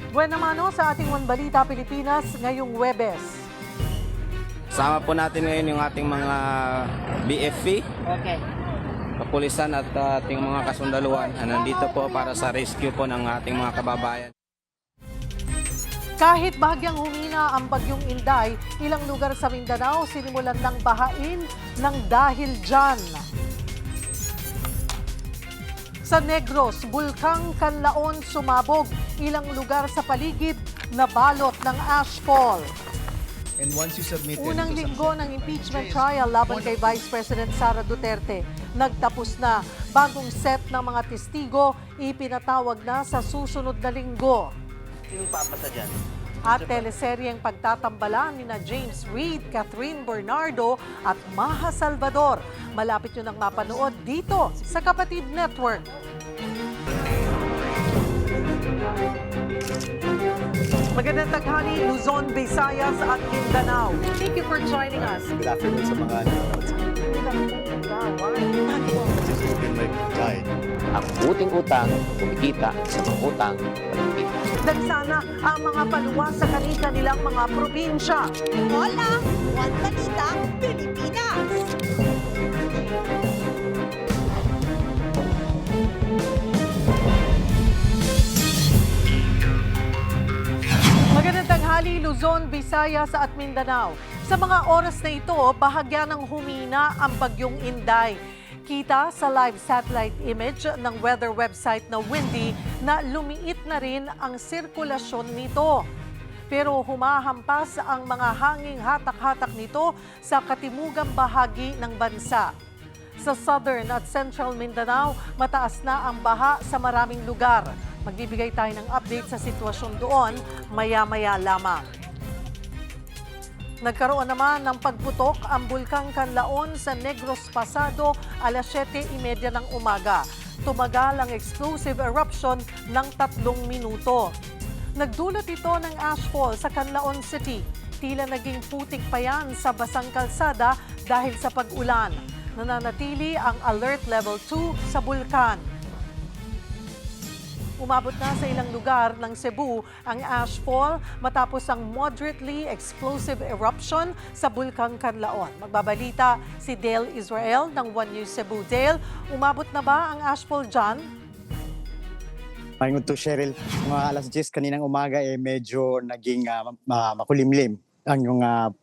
Buwan naman sa ating One Balita Pilipinas ngayong Webes. Sama po natin ngayon yung ating mga BFP, kapulisan at ating mga kasundaluhan na nandito po para sa rescue po ng ating mga kababayan. Kahit bahagyang humina ang bagyong Inday, ilang lugar sa Mindanao sinimulan ng bahain ng dahil dyan. Sa Negros, Bulkang Kanlaon sumabog. Ilang lugar sa paligid nabalot ng ashfall. And once you submit Unang linggo ng impeachment trial laban kay Vice President Sara Duterte. Nagtapos na. Bagong set ng mga testigo ipinatawag na sa susunod na linggo. Sinong papasa dyan? At teleseryeng pagtatambalan ni na James Reid, Catherine Bernardo at Maha Salvador. Malapit nyo nang mapanood dito sa Kapatid Network. Magandang taghali, Luzon, Visayas at Mindanao. Thank you for joining us. Good afternoon sa mga nanonood. This has been like died. Ang uting utang, kumikita sa mga utang, walang Nagsana ang mga paluwa sa kanilang mga probinsya. Hola! One Balita, Pilipinas! Magandang tanghali, Luzon, Visayas at Mindanao. Sa mga oras na ito, bahagya ng humina ang bagyong Inday. Kita sa live satellite image ng weather website na Windy na lumiit na rin ang sirkulasyon nito. Pero humahampas ang mga hanging hatak-hatak nito sa katimugang bahagi ng bansa. Sa southern at central Mindanao, mataas na ang baha sa maraming lugar. Magbibigay tayo ng update sa sitwasyon doon maya-maya lamang. Nagkaroon naman ng pagputok ang Bulkang Kanlaon sa Negros Pasado alas 7:30 ng umaga. Tumagal ang explosive eruption ng 3 minuto. Nagdulot ito ng ashfall sa Canlaon City. Tila naging putik pa yan sa basang kalsada dahil sa pag-ulan. Nananatili ang alert level 2 sa bulkan. Umabot na sa ilang lugar ng Cebu ang ashfall matapos ang moderately explosive eruption sa Bulkang Kanlaon. Magbabalita si Dale Israel ng One News Cebu. Dale, umabot na ba ang ashfall dyan? Maingod to Cheryl, mga alas 10 kaninang umaga medyo naging makulimlim ang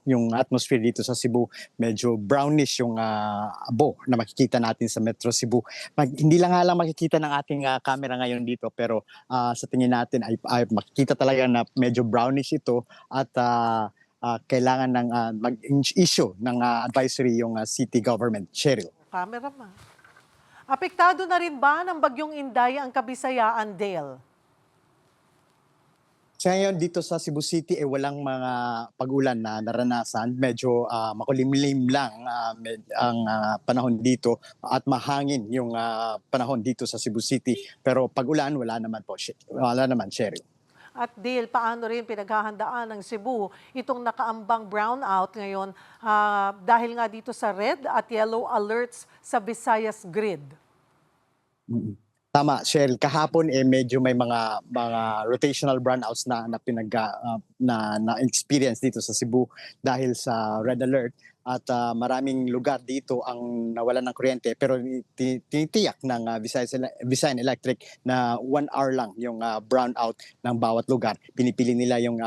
yung atmosphere dito sa Cebu. Medyo brownish yung abo na makikita natin sa Metro Cebu. Hindi lang makikita ng ating camera ngayon dito, pero sa tingin natin ay makikita talaga na medyo brownish ito at kailangan ng mag-issue ng advisory yung city government. Cheryl. Camera ma. Apektado na rin ba ng bagyong Inday ang Kabisayaan, Dale? Sa ngayon dito sa Cebu City walang mga pag-ulan na naranasan. Medyo makulimlim lang ang panahon dito at mahangin yung panahon dito sa Cebu City. Pero pag-ulan wala naman po. Wala naman, Cheryl. At Dale, paano rin pinaghahandaan ng Cebu itong nakaambang brownout ngayon dahil nga dito sa red at yellow alerts sa Visayas grid? Tama, Cheryl. Kahapon medyo may mga rotational brownouts na experience dito sa Cebu dahil sa red alert at maraming lugar dito ang nawalan ng kuryente, pero tinitiyak ng Visayan Electric na 1 hour lang yung brownout ng bawat lugar. Pinipili nila yung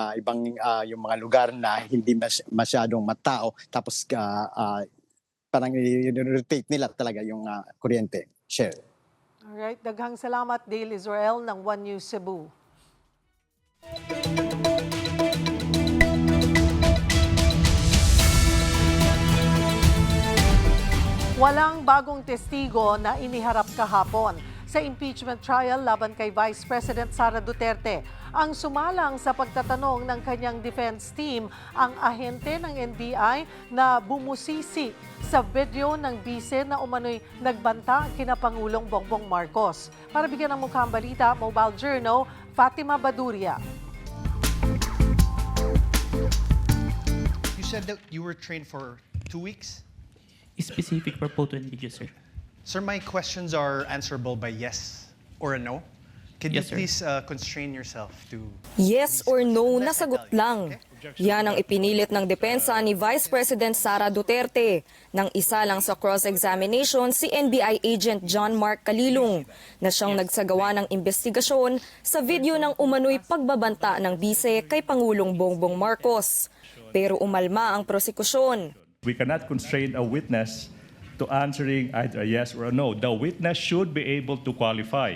yung mga lugar na hindi masyadong matao, tapos parang i-rotate nila talaga yung kuryente. Cheryl. Alright, daghang salamat Dale Israel ng One News Cebu. Walang bagong testigo na iniharap kahapon sa impeachment trial laban kay Vice President Sara Duterte. Ang sumalang sa pagtatanong ng kanyang defense team ang ahente ng NBI na bumusisi sa video ng bise na umano'y nagbanta kina Pangulong Bongbong Marcos. Para bigyan ng mukhang balita, Mobile Journal, Fatima Baduria. You said that you were trained for 2 weeks? Specific for photo and video, sir. Sir, my questions are answerable by yes or a no. Can you Yes, sir. please constrain yourself to... Yes or no na sagot lang. Yan ang ipinilit ng depensa ni Vice President Sara Duterte nang isa lang sa cross-examination si NBI agent John Mark Calilong na siyang nagsagawa ng investigasyon sa video ng umano'y pagbabanta ng bise kay Pangulong Bongbong Marcos. Pero umalma ang prosekusyon. We cannot constrain a witness to answering either a yes or a no. The witness should be able to qualify.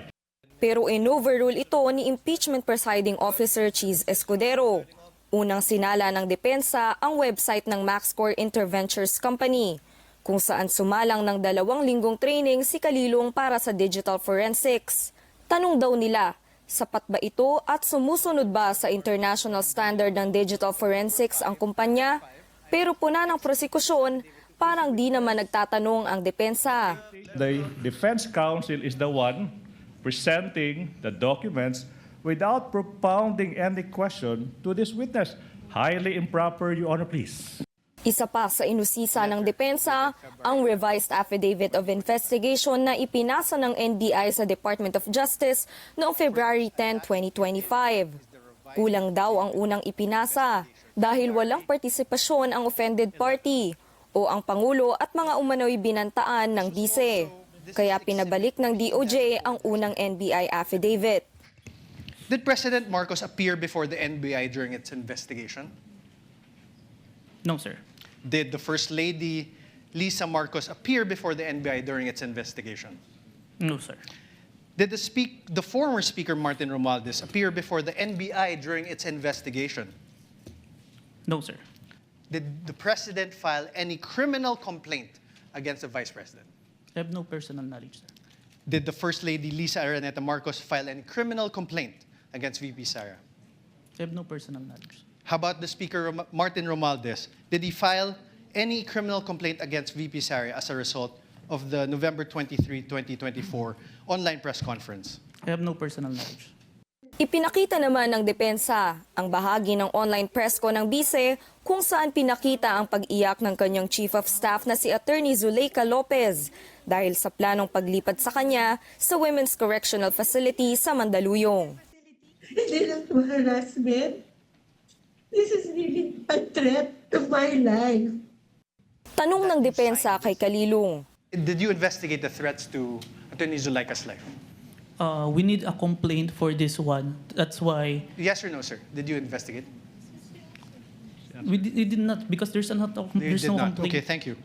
Pero in-overrule ito ni Impeachment Presiding Officer Cheese Escudero. Unang sinala ng depensa ang website ng MaxCore Interventures Company, kung saan sumalang ng 2 linggong training si Calilong para sa digital forensics. Tanong daw nila, sapat ba ito at sumusunod ba sa international standard ng digital forensics ang kumpanya? Pero puna ng prosekusyon, parang di naman nagtatanong ang depensa. The defense counsel is the one presenting the documents without propounding any question to this witness. Highly improper, Your Honor, please. Isa pa sa inusisa ng depensa, ang revised affidavit of investigation na ipinasa ng NBI sa Department of Justice noong February 10, 2025. Kulang daw ang unang ipinasa dahil walang partisipasyon ang offended party o ang Pangulo at mga umano'y binantaan ng bise. Kaya pinabalik ng DOJ ang unang NBI affidavit. Did President Marcos appear before the NBI during its investigation? No, sir. Did the First Lady, Lisa Marcos, appear before the NBI during its investigation? No, sir. Did the former Speaker Martin Romualdez appear before the NBI during its investigation? No, sir. Did the President file any criminal complaint against the Vice President? I have no personal knowledge, sir. Did the First Lady, Lisa Araneta Marcos, file any criminal complaint against VP Sara? I have no personal knowledge. How about the Speaker, Martin Romualdez? Did he file any criminal complaint against VP Sara as a result of the November 23, 2024 online press conference? I have no personal knowledge. Ipinakita naman ng depensa ang bahagi ng online press ko ng bise kung saan pinakita ang pag-iyak ng kanyang Chief of Staff na si Attorney Zuleika Lopez dahil sa planong paglipat sa kanya sa Women's Correctional Facility sa Mandaluyong. Hindi lang to harassment. This is really a threat to my life. Tanong ng depensa kay Calilong. Did you investigate the threats to Attorney Zuleika's life? We need a complaint for this one. That's why Yes or no, sir? Did you investigate? we did not, because there's You there's did no not. complaint. Okay, thank you.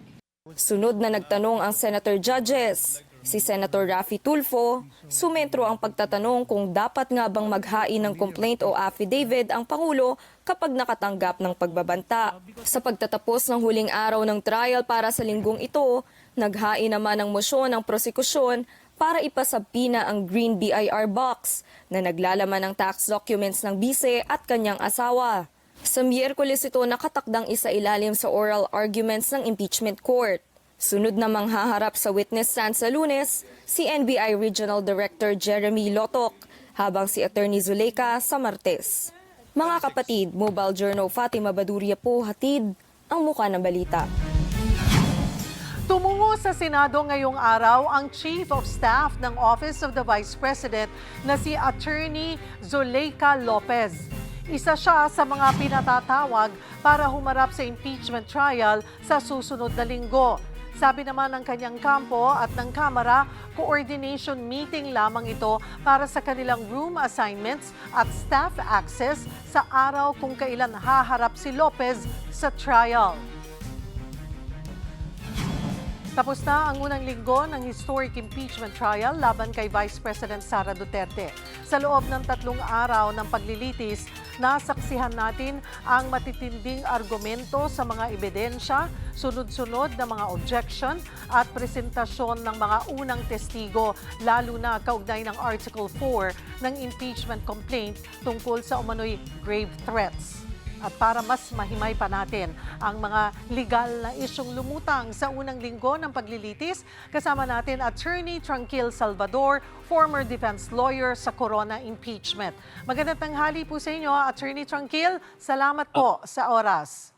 Sunod na nagtanong ang Senator Judges. Si Senator Raffy Tulfo, sumentro ang pagtatanong kung dapat nga bang maghain ng complaint o affidavit ang Pangulo kapag nakatanggap ng pagbabanta. Sa pagtatapos ng huling araw ng trial para sa linggong ito, naghain naman ng mosyon ng prosekusyon para ipasabpina ang green BIR box na naglalaman ng tax documents ng bise at kanyang asawa. Sa Miyerkules ito nakatakdang isailalim sa oral arguments ng impeachment court. Sunod namang haharap sa witness stand sa Lunes si NBI Regional Director Jeremy Lotok habang si Attorney Zuleika sa Martes. Mga kapatid, Mobile Journal Fatima Baduria po hatid ang muka ng balita. Tumungo sa Senado ngayong araw ang Chief of Staff ng Office of the Vice President na si Attorney Zuleika Lopez. Isa siya sa mga pinatatawag para humarap sa impeachment trial sa susunod na linggo. Sabi naman ng kanyang kampo at ng Kamara, coordination meeting lamang ito para sa kanilang room assignments at staff access sa araw kung kailan haharap si Lopez sa trial. Tapos na ang unang linggo ng historic impeachment trial laban kay Vice President Sara Duterte. Sa loob ng 3 araw ng paglilitis, nasaksihan natin ang matitinding argumento sa mga ebidensya, sunod-sunod na mga objection at presentasyon ng mga unang testigo, lalo na kaugnay ng Article 4 ng impeachment complaint tungkol sa umano'y grave threats. At para mas mahimay pa natin ang mga legal na isyong lumutang sa unang linggo ng paglilitis, kasama natin Attorney Tranquil Salvador, former defense lawyer sa Corona impeachment. Magandang tanghali po sa inyo, Attorney Tranquil. Salamat po sa oras.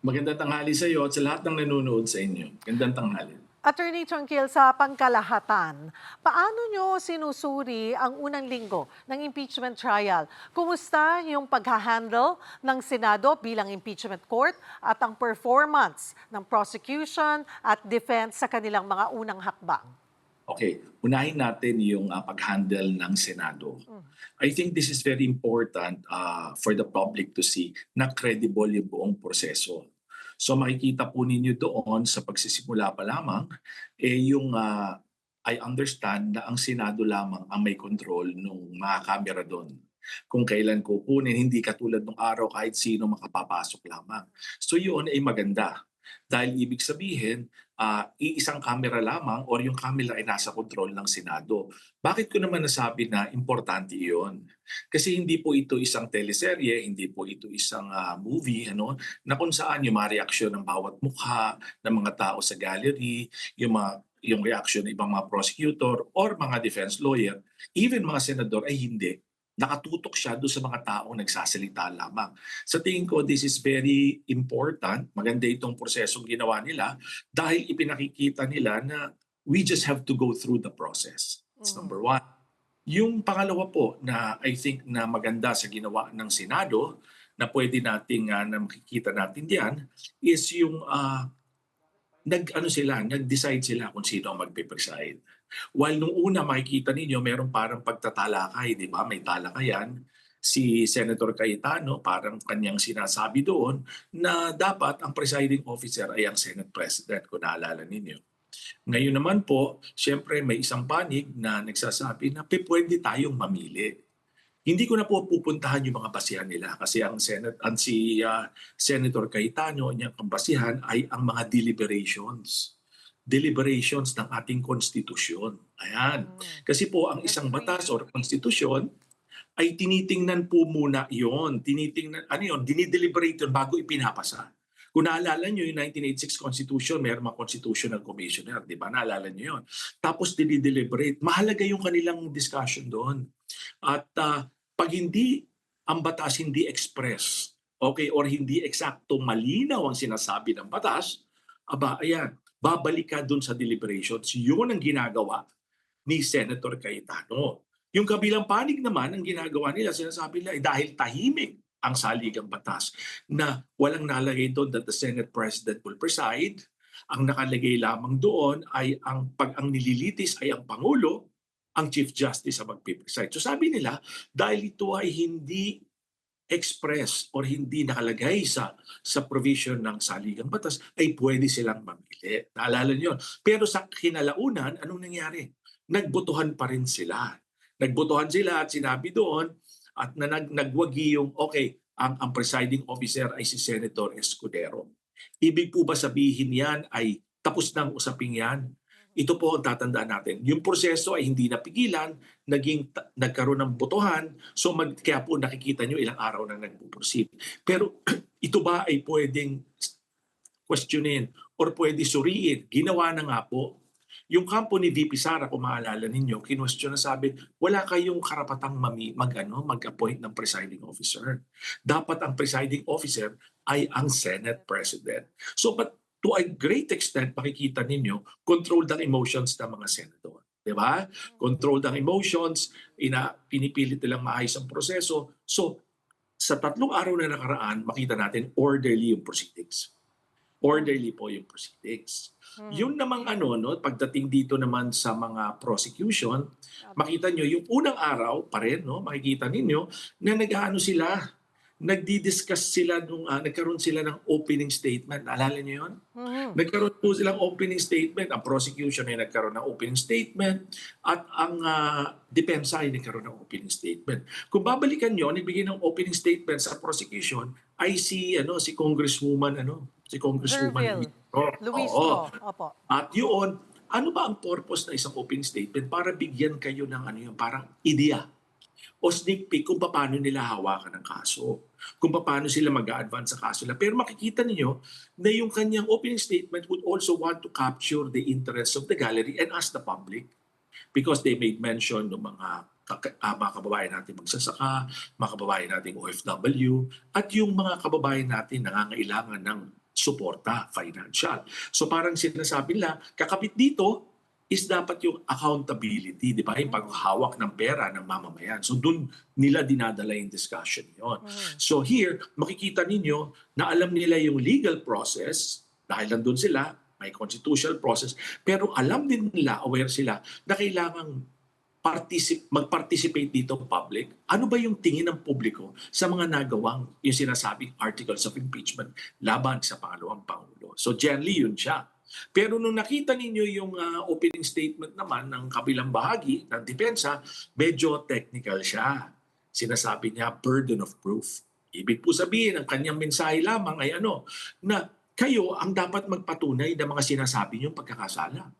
Magandang tanghali sa iyo at sa lahat ng nanonood sa inyo. Magandang tanghali. Attorney Tongkil, sa pangkalahatan, paano nyo sinusuri ang unang linggo ng impeachment trial? Kumusta yung paghahandle ng Senado bilang impeachment court at ang performance ng prosecution at defense sa kanilang mga unang hakbang? Okay, unahin natin yung pag-handle ng Senado. I think this is very important for the public to see na credible yung buong proseso. So makikita po ninyo doon sa pagsisimula pa lamang, I understand na ang Senado lamang ang may control ng mga kamera doon. Kung kailan kukunin, hindi katulad ng araw kahit sino makapapasok lamang. So yun ay maganda. Dahil ibig sabihin, iisang kamera lamang or yung kamera ay nasa kontrol ng Senado. Bakit ko naman nasabi na importante iyon? Kasi hindi po ito isang teleserye, hindi po ito isang movie na kung saan yung mga reaksyon ng bawat mukha ng mga tao sa gallery, yung reaksyon ng ibang mga prosecutor or mga defense lawyer, even mga senador ay hindi. Nakatutok siya doon sa mga taong nagsasalita lamang. Sa tingin ko, this is very important. Maganda itong prosesong ginawa nila dahil ipinakikita nila na we just have to go through the process. That's number one. Yung pangalawa po na I think na maganda sa ginawa ng Senado na pwede nating na makikita natin diyan is yung nag-decide sila kung sino ang magpe-preside. While nung una makikita ninyo meron parang pagtatalakay, di ba? May talakayan. Si Senator Cayetano parang kanyang sinasabi doon na dapat ang presiding officer ay ang Senate President, kung naalala ninyo. Ngayon naman po, siyempre may isang panig na nagsasabi na pwede tayong mamili. Hindi ko na po pupuntahan yung mga basihan nila kasi Senator Cayetano, niyang basihan ay ang mga deliberations ng ating konstitusyon. Ayan. Kasi po ang isang batas or konstitusyon ay tinitingnan po muna yon. Dinideliberate yun bago ipinapasa. Kung naalala nyo yung 1986 Constitution, mayroong mga constitutional commissioner, di ba? Naalala nyo yun. Tapos dinideliberate. Mahalaga yung kanilang discussion doon. At pag ang batas hindi express, okay, or hindi eksakto malinaw ang sinasabi ng batas, ayan, babalik ka dun sa deliberations. Yun ang ginagawa ni Senator Cayetano. Yung kabilang panig naman, ang ginagawa nila, sinasabi nila, dahil tahimik ang saligang batas na walang nalagay doon that the Senate President will preside, ang nakalagay lamang doon ay pag ang nililitis ay ang Pangulo, ang Chief Justice ang magpipreside. So sabi nila, dahil ito ay hindi express or hindi nakalagay sa provision ng saligang batas, ay pwede silang mamili. Naalala niyo. Pero sa kinalaunan, anong nangyari? Nagbotohan pa rin sila. Nagbotohan sila at sinabi doon at nagwagi yung, okay, ang presiding officer ay si Senator Escudero. Ibig po ba sabihin yan ay tapos ng usaping yan? Ito po ang tatandaan natin. Yung proseso ay hindi napigilan, nagkaroon ng botohan, so kaya po nakikita nyo ilang araw na nagpuproceed. Pero ito ba ay pwedeng questionin or pwede suriin? Ginawa na nga po. Yung kampo ni VP Sara, kung maalala ninyo, kinwestiyon na sabi, wala kayong karapatang mag-appoint ng presiding officer. Dapat ang presiding officer ay ang Senate President. So, but to a great extent, makikita ninyo, controlled ang emotions ng mga senador. Diba? Controlled ang emotions, pinipilit nilang maayos ang proseso. So, sa 3 araw na nakaraan, makita natin orderly yung proceedings. Orderly po yung proceedings. Yun namang pagdating dito naman sa mga prosecution, makita nyo, yung unang araw pa rin, makikita ninyo, na sila, nagdi-discuss sila nagkaroon sila ng opening statement. Naalala niyo yun? Nagkaroon po silang opening statement. Ang prosecution ay nagkaroon ng opening statement at ang depensa ay nagkaroon ng opening statement. Kung babalikan niyo, nagbigay ng opening statement sa prosecution ay si Congresswoman Luis. Opo. At yun, ano ba ang purpose na isang opening statement? Para bigyan kayo ng parang ideya o sneak peek kung paano nila hawakan ang kaso, kung paano sila mag-a-advance sa kaso nila. Pero makikita niyo na yung kanyang opening statement would also want to capture the interests of the gallery and us the public because they made mention ng mga kababayan natin magsasaka, mga kababayan natin OFW, at yung mga kababayan natin nangangailangan ng suporta, financial. So parang sinasabi nila, kakapit dito is dapat yung accountability, di ba? Yung paghawak ng pera ng mamamayan. So doon nila dinadala yung discussion yon. So here, makikita ninyo na alam nila yung legal process dahil nandun sila, may constitutional process, pero alam din nila, aware sila, na kailangang mag-participate dito public. Ano ba yung tingin ng publiko sa mga nagawang yung sinasabing articles of impeachment laban sa pangalawang Pangulo? So generally yun siya. Pero nung nakita ninyo yung opening statement naman ng kabilang bahagi ng depensa, medyo technical siya. Sinasabi niya burden of proof. Ibig po sabihin, ang kanyang mensahe lamang ay na kayo ang dapat magpatunay ng mga sinasabi niyong pagkakasala.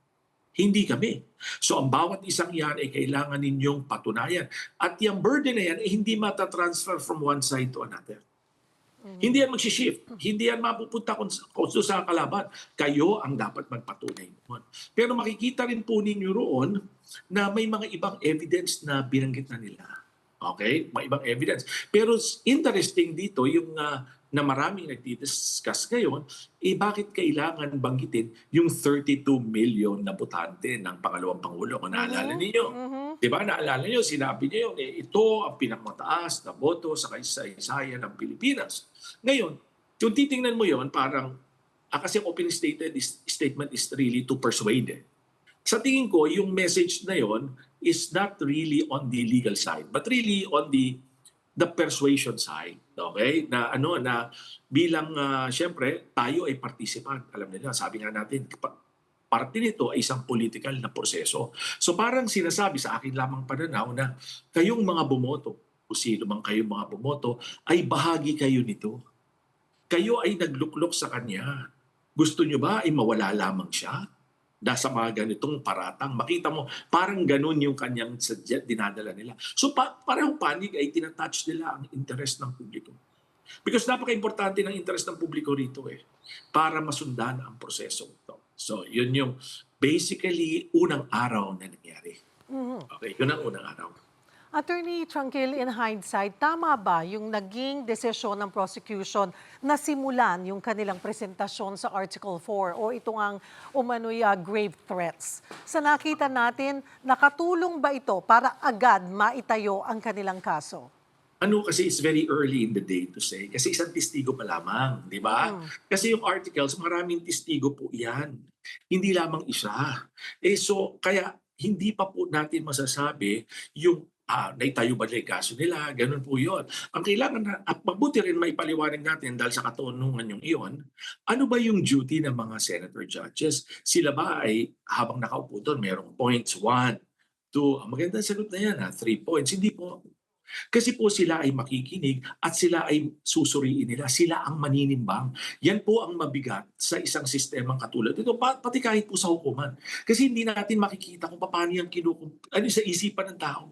Hindi kami. So ang bawat isang yan ay kailangan ninyong patunayan. At yung burden na yan ay hindi matatransfer from one side to another. Hindi yan mag-shift. Hindi yan mapupunta kung sa kalaban. Kayo ang dapat magpatunay. Pero makikita rin po ninyo roon na may mga ibang evidence na binanggit na nila. Okay? May ibang evidence. Pero interesting dito yung na maraming nagdi-discuss ngayon, bakit kailangan banggitin yung 32 million na botante ng pangalawang Pangulo? Kung naalala ninyo. Di ba? Naalala niyo, sinabi niyo yun, ito ang pinakamataas na boto sa kasaysayan ng Pilipinas. Ngayon, kung titingnan mo yun, parang, kasi ang opening statement is really to persuade. Sa tingin ko, yung message na yun is not really on the legal side, but really on the persuasion side. Okay? Na bilang, syempre, tayo ay participant. Alam niyo, sabi nga natin, parte nito ay isang political na proseso. So parang sinasabi sa akin lamang pananaw na kayong mga bumoto, o sino mang kayong mga bumoto, ay bahagi kayo nito. Kayo ay nagluklok sa kanya. Gusto nyo ba ay mawala lamang siya? Sa mga ganitong paratang. Makita mo, parang ganun yung kanyang sadya, dinadala nila. So parang panig ay tinatouch nila ang interest ng publiko. Because napaka-importante ng interest ng publiko rito para masundan ang proseso ito. So yun yung basically unang araw na nangyari. Okay, yun ang unang araw. Attorney Tranquil, in hindsight, tama ba yung naging desisyon ng prosecution na simulan yung kanilang presentasyon sa Article 4 o itong ang umano'y grave threats? Sa nakita natin, nakatulong ba ito para agad maitayo ang kanilang kaso? Kasi it's very early in the day to say. Kasi isang testigo pa lamang, di ba? Kasi yung articles, maraming testigo po yan. Hindi lamang isa. So, kaya hindi pa po natin masasabi yung naitayo ba yung kaso nila, ganun po yun. Ang kailangan na, at mabuti rin may paliwanag natin dahil sa katanungan yung iyon, ano ba yung duty ng mga senator judges? Sila ba ay habang nakaupo doon, merong points, 1, 2, magandang sagot na yan 3 points. Hindi po. Kasi po sila ay makikinig at sila ay susuriin nila. Sila ang maninimbang. Yan po ang mabigat sa isang sistemang katulad ito. Pati kahit po sa hukuman. Kasi hindi natin makikita kung paano yung sa isipan ng tao.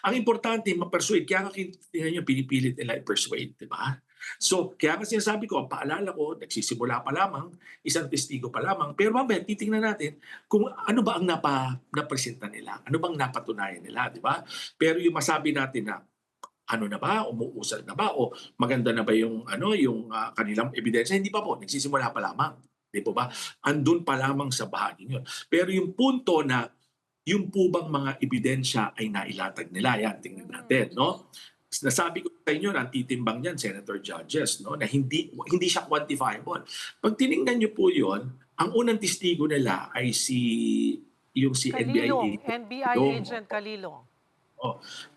Ang importante, ma-persuade. Kaya tingnan nyo, pinipilit nila i-persuade, di ba? So, kaya nga sinasabi ko, ang paalala ko, nagsisimula pa lamang, isang testigo pa lamang, pero mamaya titingnan natin kung ano ba ang napresenta nila, ano bang napatunayan nila, di ba? Pero yung masabi natin na, ano na ba, umuusal na ba, o maganda na ba yung, kanilang ebidensya, hindi pa po, nagsisimula pa lamang, di po ba? Andun pa lamang sa bahagi yun. Pero yung punto na, yung po bang mga ebidensya ay nailatag nila, yan, tingnan natin, no? Nasabi ko sa inyo na ang titimbang niyan, Senator Judges, no, na hindi siya quantifiable. Pag tiningnan niyo po yon, ang unang testigo nila ay si Calilong, NBI agent Calilong.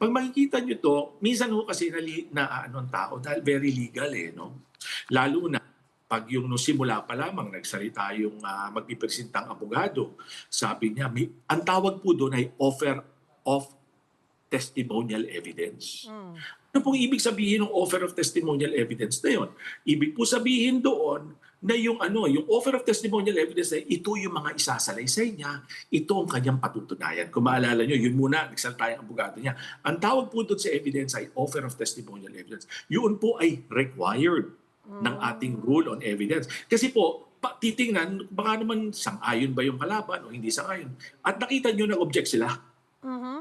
Pag makikita niyo to, minsan ho kasi ang tao dahil very legal no? Lalo na pag yung simula pa lamang nagsalita yung magpipresentang abogado, sabi niya, ang tawag po doon ay offer of testimonial evidence. Ano pong ibig sabihin ng offer of testimonial evidence na yun? Ibig po sabihin doon na yung offer of testimonial evidence na ito yung mga isasalaysay niya, ito ang kanyang patutunayan. Kung maalala nyo, yun muna, nagsalita yung abogado niya. Ang tawag po doon sa evidence ay offer of testimonial evidence. Yun po ay required ng ating rule on evidence. Kasi po, titingnan, baka naman sang-ayon ba yung kalaban o hindi sang-ayon. At nakita nyo nag-object sila.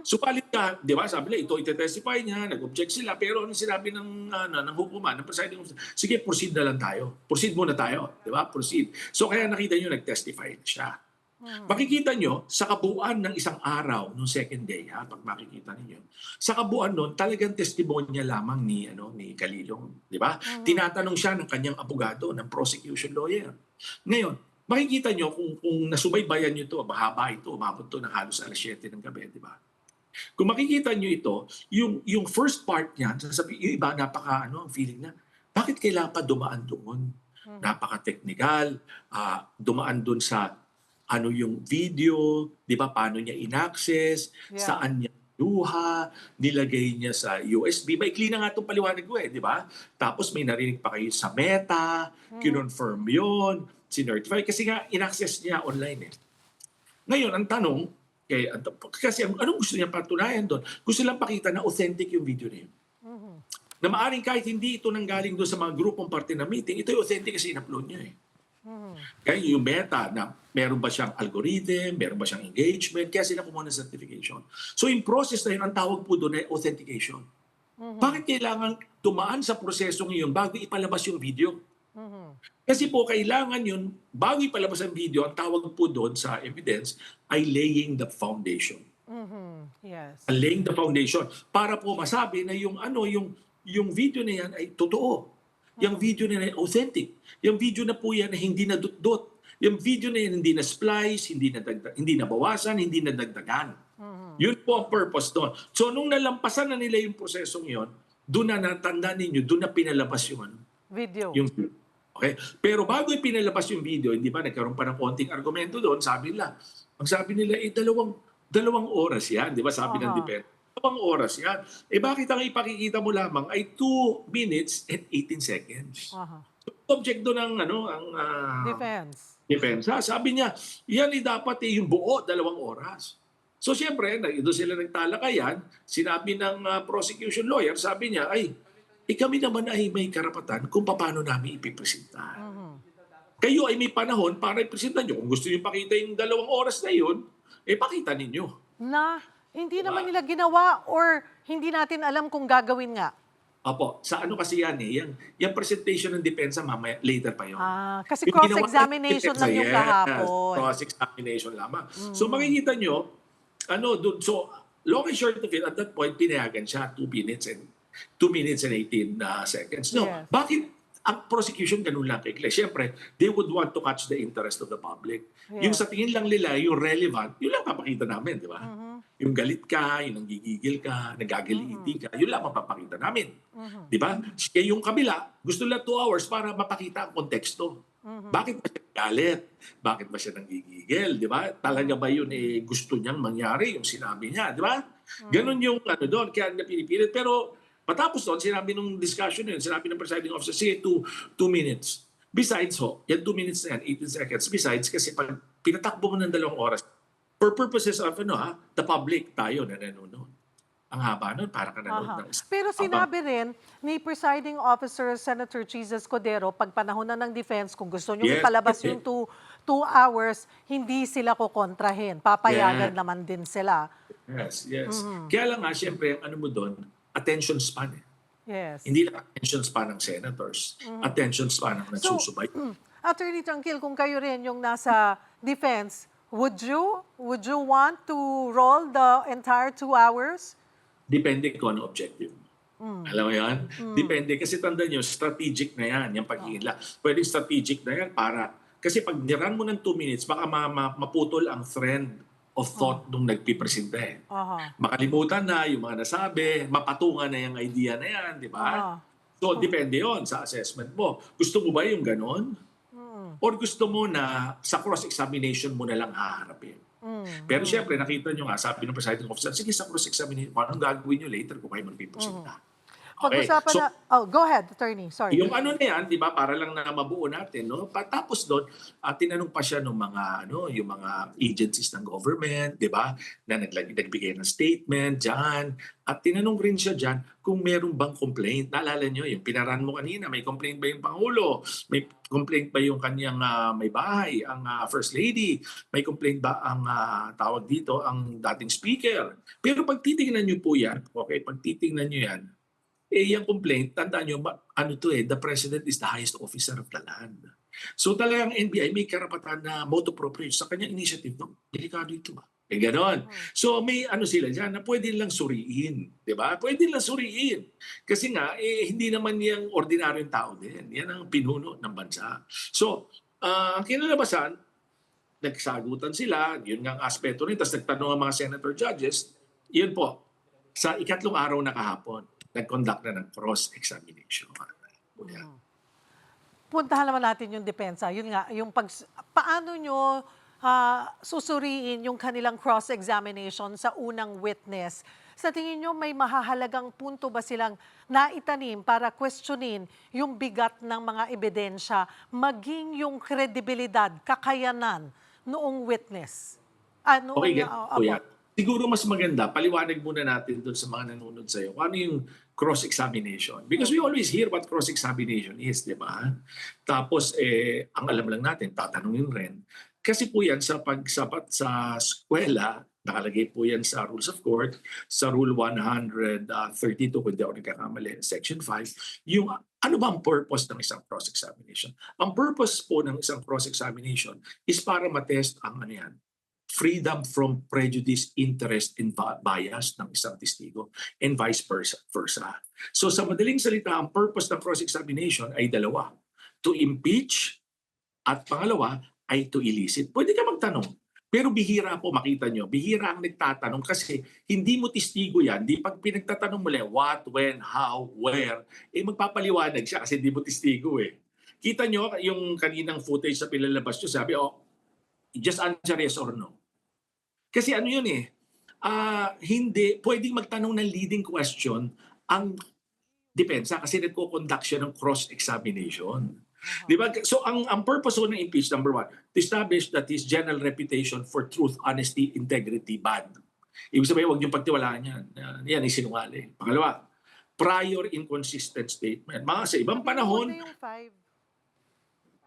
Subalit ka, di ba, sabi nila, ito ite-testify niya, nag-object sila, pero ano sinabi ng hukuman, ng presiding officer, sige, proceed na lang tayo. Proceed muna tayo, di ba? Proceed. So kaya nakita nyo, nag-testify siya. Makikita nyo, sa kabuuan ng isang araw, nung second day, pag makikita ninyo, sa kabuuan nun, talagang testimonya lamang ni Calilong, di ba? Tinatanong siya ng kanyang abogado, ng prosecution lawyer. Ngayon, makikita nyo kung nasubaybayan nyo ito, mahaba ito, umabot ito ng halos alas 7 ng gabi, di ba? Kung makikita nyo ito, yung first part niyan, yung iba ang feeling na, bakit kailangan pa dumaan doon? Napaka-technical, dumaan doon sa yung video, di ba, paano niya in-access, saan niya luha, nilagay niya sa USB. Maikli na nga itong paliwanag ko di ba? Tapos may narinig pa kayo sa Meta, kinonfirm yun, sinertify, kasi nga in-access niya online Ngayon, ang tanong, kasi anong gusto niya patunayan doon? Gusto lang pakita na authentic yung video na yun. Na maaaring kahit hindi ito nanggaling doon sa mga grupong parte na meeting, ito yung authentic kasi in-upload niya Kaya yung Meta na meron ba siyang algorithm, meron ba siyang engagement, kaya sila kumuha ng certification. So yung process na yun, ang tawag po doon ay authentication. Bakit kailangan tumaan sa prosesong yun bago ipalabas yung video? Kasi po kailangan yun, bago ipalabas ang video, ang tawag po doon sa evidence ay laying the foundation. Yes. Laying the foundation para po masabi na yung video na yan ay totoo. Yung video na yan ay authentic. Yung video na po yan ay hindi na dot-dot. Yung video na yan hindi na splice, hindi na bawasan, hindi na dagdagan. Yun po ang purpose doon. So nung nalampasan na nila yung prosesong yon, doon na natanda ninyo, doon na pinalabas yung Video. Okay? Pero bago ipinalabas yung video, hindi ba nagkaroon pa ng konting argumento doon, ang sabi nila, dalawang oras yan, di ba sabi ng defense? 2 oras yan. Bakit ang ipakikita mo lamang ay 2 minutes and 18 seconds? So, object doon ang defense. Sabi niya, yan dapat yung buo 2 oras. So siyempre, doon sila nagtalakayan, sinabi ng prosecution lawyer, sabi niya, kami naman ay may karapatan kung paano namin ipipresenta. Kayo ay may panahon para ipresenta nyo. Kung gusto nyo pakita yung 2 oras na yun, pakita ninyo. Na hindi naman nila ginawa or hindi natin alam kung gagawin nga. Opo, sa kasi yan yung presentation ng depensa mamaya, later pa yun. Kasi cross-examination lang yung kahapon. Cross-examination lamang. So makikita nyo, so long and short of it, at that point, pinayagan siya 2 minutes and 18 seconds. No, bakit ang prosecution ganun lang kay Clay? Siyempre, they would want to catch the interest of the public. Yung sa tingin lang nila, yung relevant, yun lang papakita namin, di ba? Yung galit ka, yung nanggigigil ka, nagagaliiti ka, yun lang mapapakita namin. Di ba? Kaya yung kabila, gusto nila 2 hours para mapakita ang konteksto. Bakit ba siya galit? Bakit ba siya nanggigigil? Di ba? Talaga ba yun gusto niyang mangyari, yung sinabi niya, di ba? Ganun yung doon, kaya na pinipilit. Pero patapos doon, sinabi nung discussion yun, sinabi ng presiding officer, sige, 2 minutes. Besides yan 2 minutes na yan, 18 seconds. Besides, kasi pag pinatakbo mo ng 2 oras, for purposes of the public, tayo na nanonood. Ang haba nun, para ka nanonood ng Pero sinabi rin ni presiding officer Senator Cheese Escudero, pag panahon na ng defense, kung gusto nyo ipalabas yung 2 hours, hindi sila kukontrahin. Papayagan naman din sila. Yes. Kaya lang siyempre, mo doon, attention span Yes. Hindi lang attention span ng senators. Attention span ng nagsusubay. Attorney Tranquil, kung kayo rin yung nasa defense, would you want to roll the entire 2 hours? Depende kung ano objective. Alam mo yan? Depende. Kasi tandaan nyo, strategic na yan, yung pag-iinla. Pwede strategic na yan para, kasi pag niran mo ng 2 minutes, baka maputol ang trend of thought nung nagpipresenta Makalimutan na yung mga nasabi, mapatungan na yung idea na yan, di ba? So, depende yon sa assessment mo. Gusto mo ba yung ganon? Or gusto mo na sa cross-examination mo na lang haharapin? Pero syempre, nakita nyo nga, sabi ng presiding officer, sige sa cross-examination, anong gagawin nyo later kung kayo magpipresenta? Pag-usapan So, na... Oh, go ahead, attorney. Sorry. yung ano na yan, 'di ba, para lang na mabuo natin, no? Tapos doon, tinanong pa siya ng mga yung mga agencies ng government, 'di ba, na nagbigay ng statement diyan. At tinanong rin siya diyan kung meron bang complaint. Naalala niyo, yung pinaran mo kanina, may complaint ba yung pangulo? May complaint ba yung kanyang may bahay, ang first lady? May complaint ba ang tawag dito, ang dating speaker? Pero pag titingnan niyo po yan, okay, pag titingnan niyo yan, yung complaint, tandaan nyo, the president is the highest officer of the land. So talagang NBI may karapatan na motu proprio sa kanyang initiative. No? Delikado ito ba? Ganon. So may sila dyan na pwede lang suriin. Di ba? Pwede lang suriin. Kasi nga, hindi naman yung ordinaryong tao din. Yan ang pinuno ng bansa. So, ang kinalabasan, nagsagutan sila, yun nga ang aspeto rin, tapos nagtanong ang mga senator judges, yun po, sa ikatlong araw na kahapon, nag-conduct na ng cross-examination. Puntahan naman natin yung depensa. Yun nga, yung paano nyo susuriin yung kanilang cross-examination sa unang witness? Sa tingin nyo, may mahahalagang punto ba silang naitanim para questionin yung bigat ng mga ebidensya, maging yung kredibilidad, kakayanan noong witness? Okay, Kuya. Siguro mas maganda, paliwanag muna natin doon sa mga nanonood sa'yo. Ano yung cross-examination? Because we always hear what cross-examination is, di ba? Tapos, ang alam lang natin, tatanungin rin. Kasi po yan sa pagsapat sa eskwela, nakalagay po yan sa Rules of Court, sa Rule 132, kung di ako nagkakamali, Section 5, yung ano ba ang purpose ng isang cross-examination? Ang purpose po ng isang cross-examination is para matest ang freedom from prejudice, interest, and bias ng isang testigo and vice versa. So sa madaling salita, ang purpose ng cross-examination ay dalawa. To impeach at pangalawa ay to elicit. Pwede ka magtanong. Pero bihira po, makita nyo, bihira ang nagtatanong kasi hindi mo testigo yan. Di pag pinagtatanong mo lang, what, when, how, where, magpapaliwanag siya kasi hindi mo testigo eh. Kita nyo yung kaninang footage sa pilalabas nyo, sabi, just answer yes or no. Kasi yun hindi, pwedeng magtanong ng leading question ang depensa kasi nagko-conduct siya ng cross-examination. Di ba? So ang purpose ng impeach, number one, to establish that his general reputation for truth, honesty, integrity, bad. Ibig sabihin, huwag niyong pagtiwalaan yan. Yan ay sinungaling. Pangalawa, prior inconsistent statement. Mga sa ibang panahon, Ano yung 5?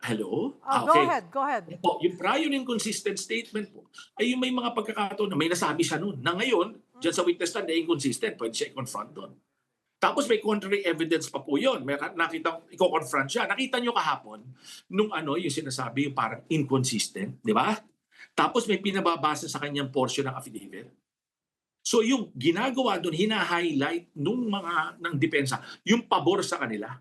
hello? Okay. Go ahead. Yung prior inconsistent statement po, ay yung may mga pagkakataon na may nasabi siya noon. Na ngayon, dyan sa witness stand, inconsistent, pwede siya i-confront doon. Tapos may contrary evidence pa po yun. May nakita, i-confront siya. Nakita nyo kahapon, nung yung sinasabi, yung parang inconsistent, di ba? Tapos may pinababasa sa kanyang portion ng affidavit. So yung ginagawa doon, hina-highlight ng depensa, yung pabor sa kanila.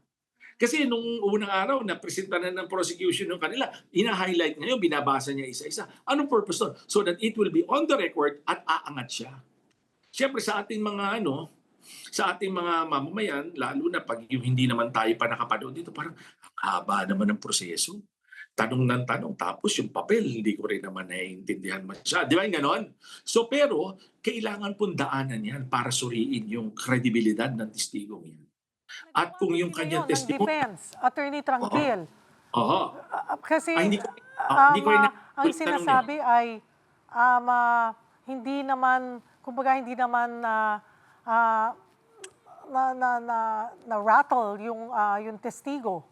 Kasi nung unang araw na presenta na ng prosecution ng kanila, ina-highlight niya yun, binabasa niya isa-isa. Anong purpose doon? So that it will be on the record at aangat siya. Siyempre sa ating mga mamamayan, lalo na pag yung hindi naman tayo pa nakapanood dito, parang haba naman ng proseso. Tanong ng tanong, tapos yung papel, hindi ko rin naman naiintindihan masyado. Di ba yung ganon? So pero, kailangan pong daanan yan para suriin yung kredibilidad ng testigong yan. At kung yung kanyang testimony... Defense, Attorney Tranquil. Kasi hindi ko ang sinasabi ay hindi naman, kumbaga hindi naman na rattle yung testigo.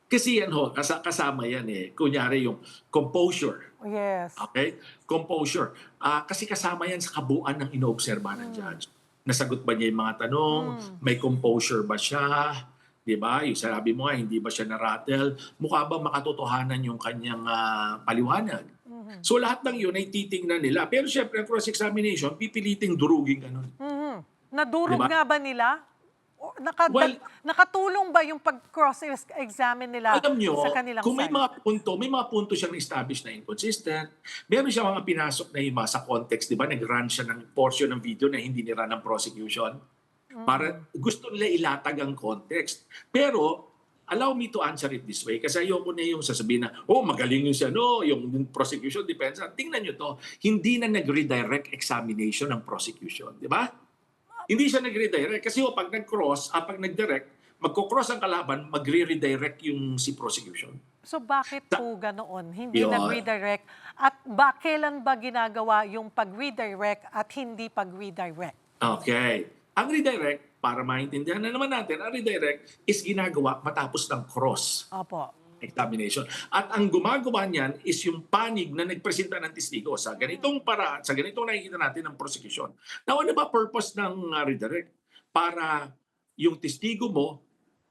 Kasi yan kasama yan kunyari yung composure. Yes. Okay? Composure. Kasi kasama yan sa kabuuan ng inoobserba ng judge. Nasagot ba niya yung mga tanong? May composure ba siya? Diba? Yung sabi mo nga, hindi ba siya na-rattle? Mukha ba makatotohanan yung kanyang paliwanag? So lahat ng yun ay titingnan nila. Pero syempre, cross-examination, pipiliting durugin ganun. Nadurog nga ba nila? Nakatulong ba yung pag-cross-examine nila sa kanilang kung side? may mga punto siyang establish na inconsistent, meron siya mga pinasok na iba sa context, di ba? Nag-run siya ng portion ng video na hindi nira ng prosecution. Para gusto nila ilatag ang context. Pero, allow me to answer it this way kasi ayoko na yung sasabihin na, magaling yung siya, yung prosecution, depensa. Tingnan nyo to, hindi na nag-redirect examination ng prosecution, di ba? Hindi siya nag-redirect. Kasi pag nag-direct, magko-cross ang kalaban, magre-redirect yung si prosecution. So bakit po ganoon? Hindi Yun. nag-redirect? At kailan ba ginagawa yung pag-redirect at hindi pag-redirect? Okay. Ang redirect, para maintindihan na naman natin, ang redirect is ginagawa matapos ng cross Opo. examination. At ang gumagawa niyan is yung panig na nagpresenta ng testigo sa ganitong paraan, sa ganitong nakikita natin ng prosecution. Now, ano ba purpose ng redirect? Para yung testigo mo,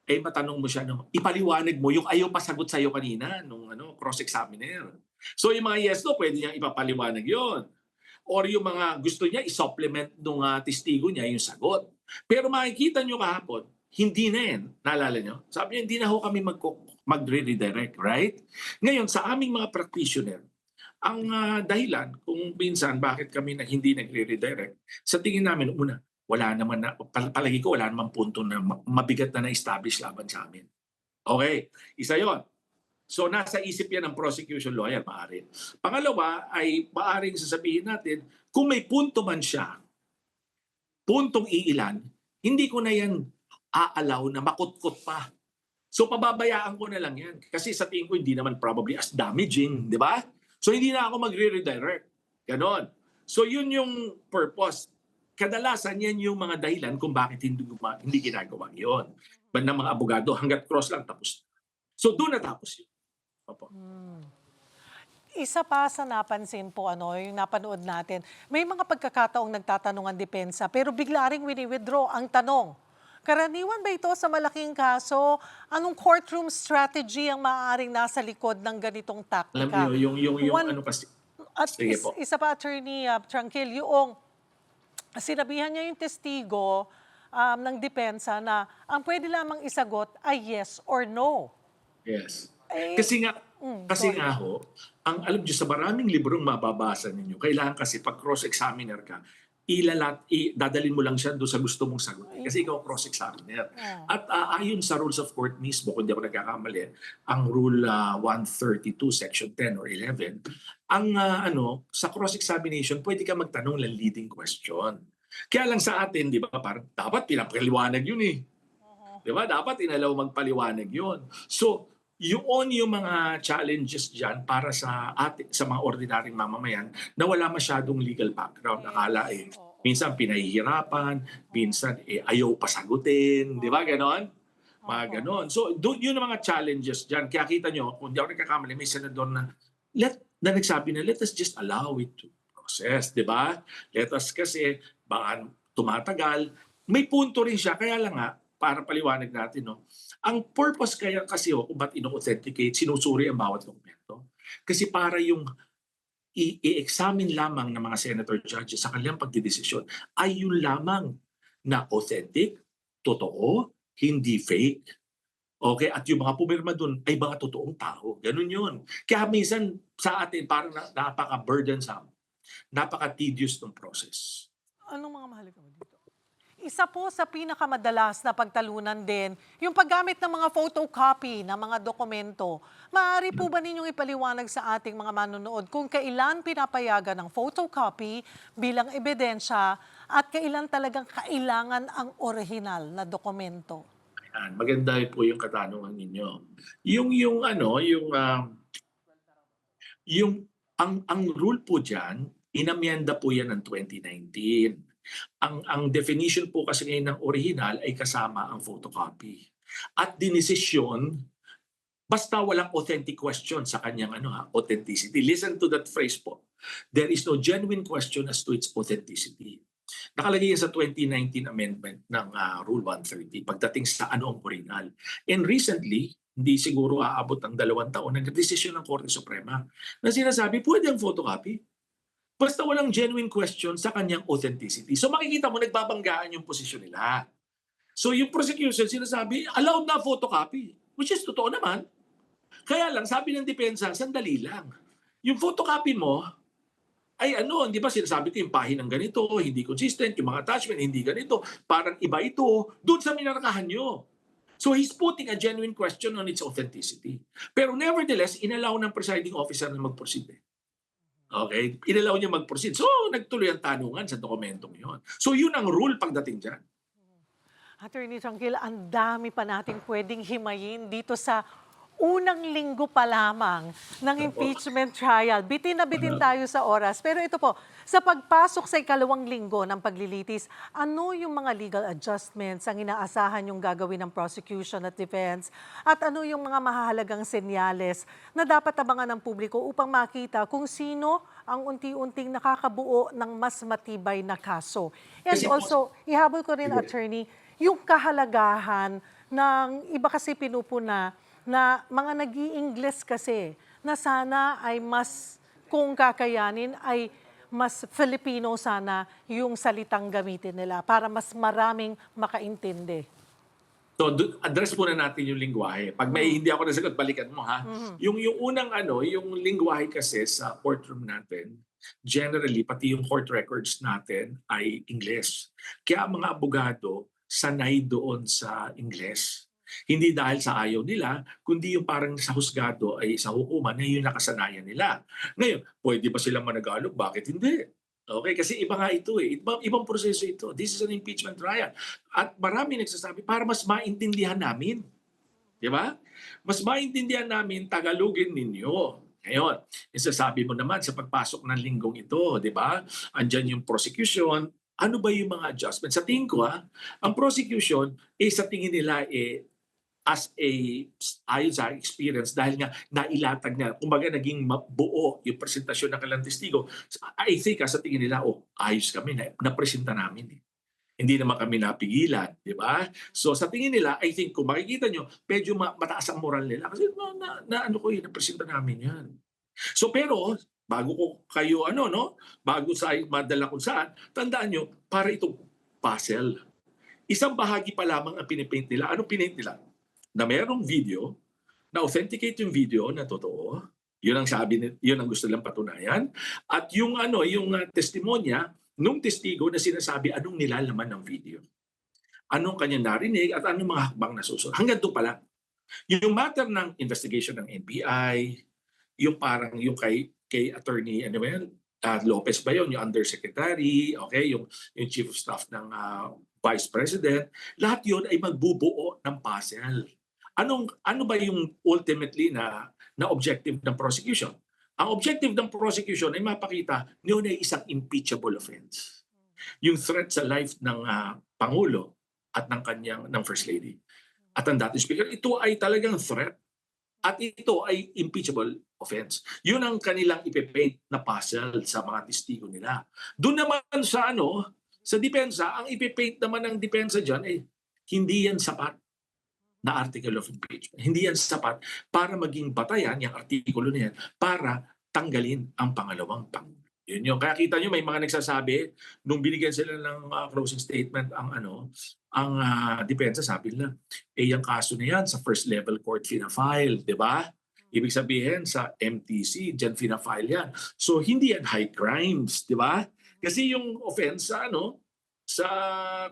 matanong mo siya, ipaliwanag mo yung ayaw pa sagot sa'yo kanina nung cross-examiner. So yung mga yes, no, pwede niyang ipapaliwanag yon. Or yung mga gusto niya, i-supplement nung testigo niya yung sagot. Pero makikita niyo kahapon, hindi na yan. Naalala niyo? Sabi niya, hindi na ho kami mag-redirect, right? Ngayon, sa aming mga practitioner, ang dahilan kung minsan bakit kami hindi nagre-redirect, sa tingin namin, una, wala naman na, palagi ko, wala naman punto na mabigat na na-establish laban sa amin. Okay, isa yon. So nasa isip yan ng prosecution lawyer, maaari. Pangalawa ay maaaring sasabihin natin, kung may punto man siya, puntong iilan, hindi ko na yan aalaw na makutkot pa. So pababayaan ko na lang yan. Kasi sa tingin ko hindi naman probably as damaging, di ba? So hindi na ako magre-redirect. Ganon. So yun yung purpose. Kadalasan yan yung mga dahilan kung bakit hindi ginagawa yun. Ng mga abogado, hanggat cross lang tapos. So doon natapos yun. Opo. Isa pa sa napansin po, yung napanood natin, may mga pagkakataong nagtatanong ang depensa pero bigla ring wini-withdraw ang tanong. Karaniwan ba ito sa malaking kaso? Anong courtroom strategy ang maaaring nasa likod ng ganitong taktika? Alam niyo, yung ano kasi. At Sige po. isa pa, Attorney Tranquil, yung sinabihan niya yung testigo ng depensa na ang pwede lamang isagot ay yes or no. Yes. Eh, Kasi nga ho, alam niyo sa maraming librong mababasa ninyo, kailangan kasi pag cross-examiner ka, dadalin mo lang siya doon sa gusto mong sagot. Kasi ikaw cross-examiner. At ayon sa rules of court mismo, kung di ako nagkakamali, ang rule 132, section 10 or 11, sa cross-examination, pwede ka magtanong ng leading question. Kaya lang sa atin, di ba, parang dapat pinapaliwanag yun eh. Di ba? Dapat inalaw magpaliwanag yun. So, yung mga challenges dyan para sa mga ordinaryong mamamayan na wala masyadong legal background. Akala minsan pinahihirapan, minsan ayaw pasagutin, di ba ganon? Mga ganon. So yun ang mga challenges dyan. Kaya kita nyo, kung di ako nagkakamali, may senador na nagsabi na let us just allow it to process, di ba? Let us kasi baka tumatagal. May punto rin siya, kaya lang nga, para paliwanag natin, ang purpose kaya kasi kung ba't ino-authenticate, sinusuri ang bawat dokumento. Kasi para yung i-examine lamang ng mga senator judges sa kanilang pagdidesisyon ay yun lamang na authentic, totoo, hindi fake. Okay? At yung mga pumirma dun ay mga totoong tao. Ganun yun. Kaya minsan sa atin parang napaka-burdensome, napaka-tedious ng process. Anong mga mahalaga mo dito? Isa po sa pinakamadalas na pagtalunan din, yung paggamit ng mga photocopy ng mga dokumento. Maaari po ba ninyong ipaliwanag sa ating mga manonood kung kailan pinapayagan ng photocopy bilang ebidensya at kailan talagang kailangan ang original na dokumento? Ayan, maganda po yung katanungan ninyo. Ang rule po dyan, inamyenda po yan ng 2019. Ang definition po kasi ngayon ng original ay kasama ang photocopy. At dinesisyon, basta walang authentic question sa kanyang authenticity. Listen to that phrase po. There is no genuine question as to its authenticity. Nakalagay yan sa 2019 amendment ng Rule 130 pagdating sa ang original. And recently, hindi siguro aabot ng 2 taon, nag-desisyon ng Korte Suprema na sinasabi, pwede ang photocopy. Basta walang genuine question sa kanyang authenticity. So makikita mo, nagbabanggaan yung posisyon nila. So yung prosecution sinasabi, allowed na photocopy. Which is totoo naman. Kaya lang, sabi ng depensa, sandali lang. Yung photocopy mo, ay di ba sinasabi ko yung pahinang ganito, hindi consistent, yung mga attachment, hindi ganito, parang iba ito, doon sa minarkahan nyo. So he's putting a genuine question on its authenticity. Pero nevertheless, inallow ng presiding officer na mag-proceed. Okay? Inalaw niya mag-proceed. So, nagtuloy ang tanungan sa dokumentong yon. So, yun ang rule pagdating dyan. Attorney Tranquil, ang dami pa nating pwedeng himayin dito sa unang linggo pa lamang ng impeachment trial. Bitin na bitin tayo sa oras. Pero ito po, sa pagpasok sa ikalawang linggo ng paglilitis, ano yung mga legal adjustments ang inaasahan yung gagawin ng prosecution at defense? At ano yung mga mahahalagang senyales na dapat abangan ng publiko upang makita kung sino ang unti-unting nakakabuo ng mas matibay na kaso? And also, ihabol ko rin, attorney, yung kahalagahan ng iba kasi pinupuna na mga nag-i-English kasi na sana ay mas, kung kakayanin, ay mas Filipino sana yung salitang gamitin nila para mas maraming makaintindi. So, address muna natin yung lingwahe. Pag may hindi ako nasagot, balikan mo ha. Yung unang yung lingwahe kasi sa courtroom natin, generally, pati yung court records natin ay English. Kaya ang mga abogado sanay doon sa English. Hindi dahil sa ayaw nila, kundi yung parang sa husgado ay sa hukuman na yung nakasanayan nila. Ngayon, pwede ba silang managalog? Bakit hindi? Okay, kasi iba nga ito eh. Ibang proseso ito. This is an impeachment trial. At marami nagsasabi para mas maintindihan namin. Di ba? Mas maintindihan namin, Tagalogin ninyo. Ngayon, isasabi mo naman sa pagpasok ng linggong ito, di ba? Andyan yung prosecution. Ano ba yung mga adjustments? Sa tingin ko ang prosecution sa tingin nila as ayon sa experience dahil nga nailatag na, kumbaga naging buo yung presentasyon ng kanilang testigo. I think sa tingin nila, ayos kami, napresenta namin. Hindi naman kami napigilan, di ba? So sa tingin nila, I think kung makikita nyo, medyo mataas ang moral nila kasi napresenta namin yan. So pero, bago ko kayo bago sa madala kung saan, tandaan nyo, para itong puzzle. Isang bahagi pa lamang ang pinipaint nila. Anong pinaint nila? Na mayroong video, na authenticate yung video na totoo. Yun ang yun ang gusto nilang patunayan. At yung testimonya nung testigo na sinasabi anong nilalaman ng video. Anong kanya narinig at anong mga hakbang na susunod. Hanggang doon pala. Yung matter ng investigation ng NBI, yung parang yung kay Attorney Lopez ba yun, yung undersecretary, okay, yung chief of staff ng vice president, lahat yun ay magbubuo ng puzzle. Ano ba yung ultimately na objective ng prosecution? Ang objective ng prosecution ay mapakita yun ay isang impeachable offense. Yung threat sa life ng Pangulo at ng First Lady at ang dating speaker, ito ay talagang threat at ito ay impeachable offense. Yun ang kanilang ipipaint na puzzle sa mga testigo nila. Doon naman sa sa depensa, ang ipipaint naman ng depensa dyan ay hindi yan sapat na article of impeachment. Hindi yan sapat para maging batayan, yung artikulo na yan, para tanggalin ang pangalawang Pangulo. Yun yung. Kaya kita nyo, may mga nagsasabi, nung binigyan sila ng closing statement, ang depensa, sabi nila, yung kaso na yan sa first level court fina-file, di ba? Ibig sabihin sa MTC, dyan fina-file yan. So hindi yan high crimes, di ba? Kasi yung offense sa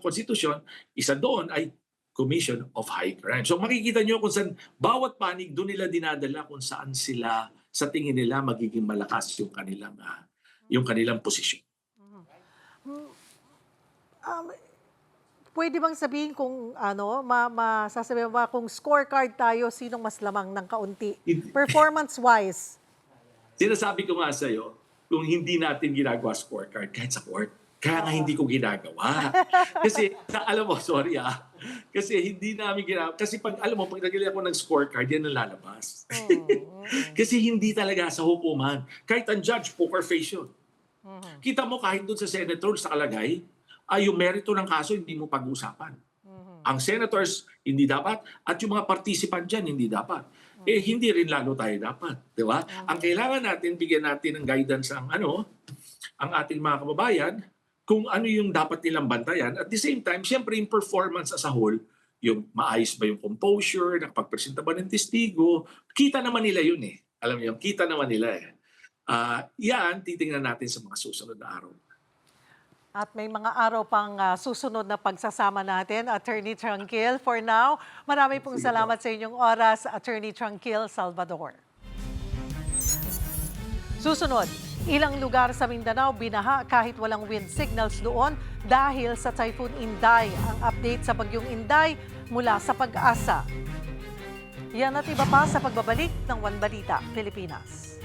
konstitusyon, isa doon ay commission of high crime. So makikita nyo kung saan bawat panig doon nila dinadala kung saan sila sa tingin nila magiging malakas yung kanilang posisyon. Pwede bang sabihin kung masasabihin ba kung scorecard tayo, sinong mas lamang ng kaunti? Performance-wise. Sinasabi ko nga sa'yo, kung hindi natin ginagawa scorecard kahit sa court, kaya nga hindi ko ginagawa. Kasi, alam mo, sorry kasi hindi namin ginagawa. Kasi pag nagili ako ng scorecard, yan ang lalabas. Kasi hindi talaga sa hukuman. Kahit ang judge, poker face yun. Kita mo kahit doon sa senator sa kalagay, yung merito ng kaso hindi mo pag-uusapan. Ang senators, hindi dapat. At yung mga participant dyan, hindi dapat. Hindi rin lalo tayo dapat. Di ba? Ang kailangan natin, bigyan natin ng guidance ang ating mga kababayan, kung ano yung dapat nilang bantayan. At the same time, siyempre yung performance as a whole, yung maayos ba yung composure, nakapagpresenta ba ng testigo, kita naman nila yun eh. Alam niyo, kita naman nila eh. Yan, titingnan natin sa mga susunod na araw. At may mga araw pang susunod na pagsasama natin, Attorney Tranquil. For now, marami pong salamat sa inyong oras, Attorney Tranquil Salvador. Susunod, Ilang lugar sa Mindanao binaha kahit walang wind signals doon dahil sa Typhoon Inday. Ang update sa bagyong Inday mula sa Pag-asa. Yan at iba pa sa pagbabalik ng One Balita, Pilipinas.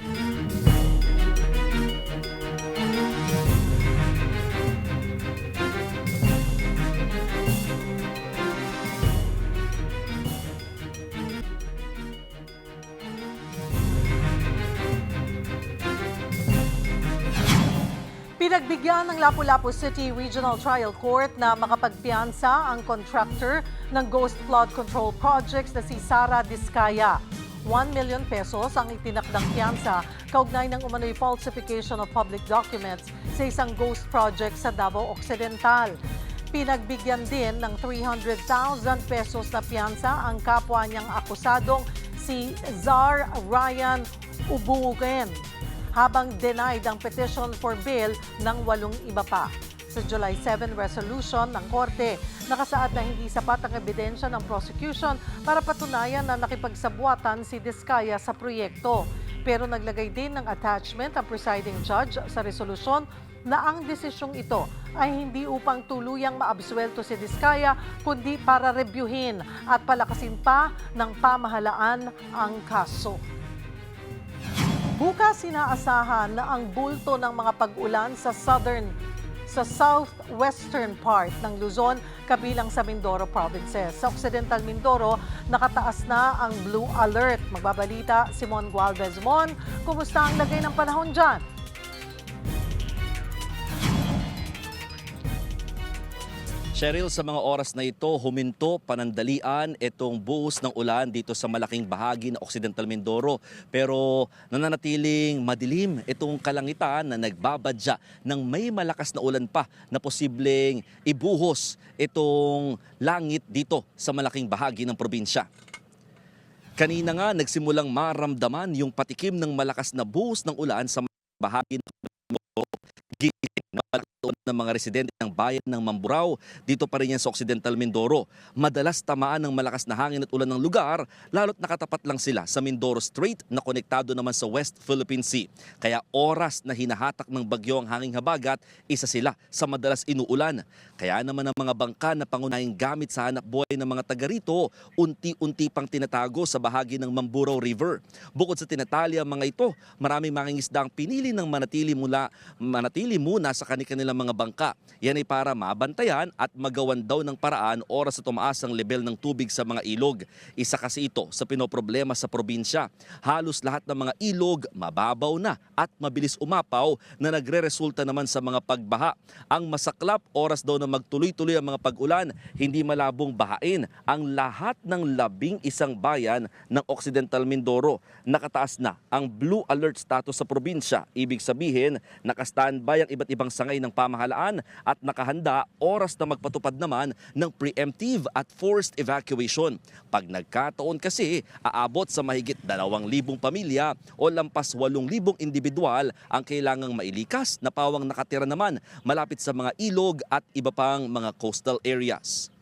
Pinagbigyan ng Lapu-Lapu City Regional Trial Court na makapagpiansa ang contractor ng Ghost Flood Control Projects na si Sara Diskaya. 1 million pesos ang itinakdang piansa kaugnay ng umano'y falsification of public documents sa isang ghost project sa Davao Occidental. Pinagbigyan din ng 300,000 pesos na piansa ang kapwa niyang akusadong si Zar Ryan Ubugen, habang denied ang petition for bail ng 8 iba pa. Sa July 7 resolution ng Korte, nakasaad na hindi sapat ang ebidensya ng prosecution para patunayan na nakipagsabuatan si Diskaya sa proyekto. Pero naglagay din ng attachment ang presiding judge sa resolusyon na ang desisyong ito ay hindi upang tuluyang maabsuelto si Diskaya, kundi para rebyuhin at palakasin pa ng pamahalaan ang kaso. Bukas inaasahan na ang bulto ng mga pag-ulan sa southwestern part ng Luzon kabilang sa Mindoro provinces. Sa Occidental Mindoro, nakataas na ang blue alert. Magbabalita si Mon Gualvez. Mon, kumusta ang lagay ng panahon dyan? Cheryl, sa mga oras na ito, huminto panandalian itong buhos ng ulan dito sa malaking bahagi ng Occidental Mindoro. Pero nananatiling madilim itong kalangitan na nagbabadya ng may malakas na ulan pa na posibleng ibuhos itong langit dito sa malaking bahagi ng probinsya. Kanina nga nagsimulang maramdaman yung patikim ng malakas na buhos ng ulan sa bahagi ng Mindoro. Ng mga residente ng bayan ng Mamburao, dito pa rin yan sa Occidental Mindoro. Madalas tamaan ng malakas na hangin at ulan ng lugar, lalo't nakatapat lang sila sa Mindoro Strait na konektado naman sa West Philippine Sea. Kaya oras na hinahatak ng bagyo ang hanging habagat, isa sila sa madalas inuulan. Kaya naman ang mga bangka na pangunahing gamit sa hanap buhay ng mga taga rito, unti-unti pang tinatago sa bahagi ng Mamburao River. Bukod sa tinatali ang mga ito, maraming mangingisda ang pinili ng manatili muna sa kanilang mga bangka. Yan ay para mabantayan at magawan daw ng paraan oras sa tumaas ang level ng tubig sa mga ilog. Isa kasi ito sa pinoproblema sa probinsya. Halos lahat ng mga ilog mababaw na at mabilis umapaw na nagre-resulta naman sa mga pagbaha. Ang masaklap, oras daw na magtuloy-tuloy ang mga pag-ulan, hindi malabong bahain ang lahat ng 11 bayan ng Occidental Mindoro. Nakataas na ang blue alert status sa probinsya. Ibig sabihin, naka-standby ang iba't ibang sangay ng pamahalaan at nakahanda oras na magpatupad naman ng preemptive at forced evacuation. Pag nagkataon kasi, aabot sa mahigit 2,000 pamilya o lampas 8,000 individual ang kailangang mailikas na pawang nakatira naman malapit sa mga ilog at iba pang mga coastal areas.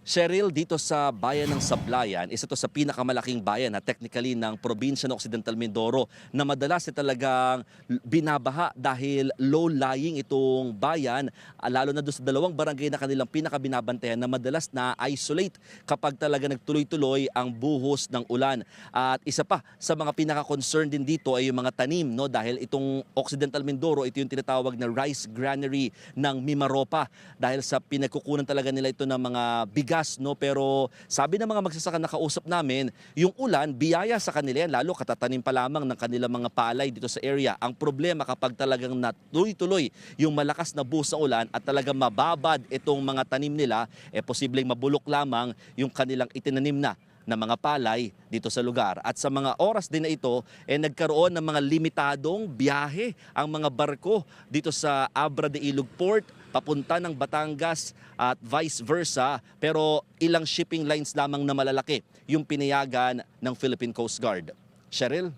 Cheryl, dito sa bayan ng Sablayan, isa to sa pinakamalaking bayan na technically ng probinsya ng Occidental Mindoro na madalas talagang binabaha dahil low-lying itong bayan, lalo na doon sa 2 barangay na kanilang pinakabinabantayan na madalas na-isolate kapag talaga nagtuloy-tuloy ang buhos ng ulan. At isa pa sa mga pinaka-concern din dito ay yung mga tanim, no? Dahil itong Occidental Mindoro, ito yung tinatawag na rice granary ng Mimaropa dahil sa pinagkukunan talaga nila ito ng mga bigas. No? Pero sabi ng mga magsasaka na kausap namin, yung ulan, biyaya sa kanila yan, lalo katatanim pa lamang ng kanilang mga palay dito sa area. Ang problema kapag talagang natuloy-tuloy yung malakas na buhos ng ulan at talagang mababad itong mga tanim nila, posibleng mabulok lamang yung kanilang itinanim na mga palay dito sa lugar. At sa mga oras din na ito, nagkaroon ng mga limitadong biyahe ang mga barko dito sa Abra de Ilog Port, papunta ng Batangas at vice versa, pero ilang shipping lines lamang na malalaki yung pinayagan ng Philippine Coast Guard. Cheryl?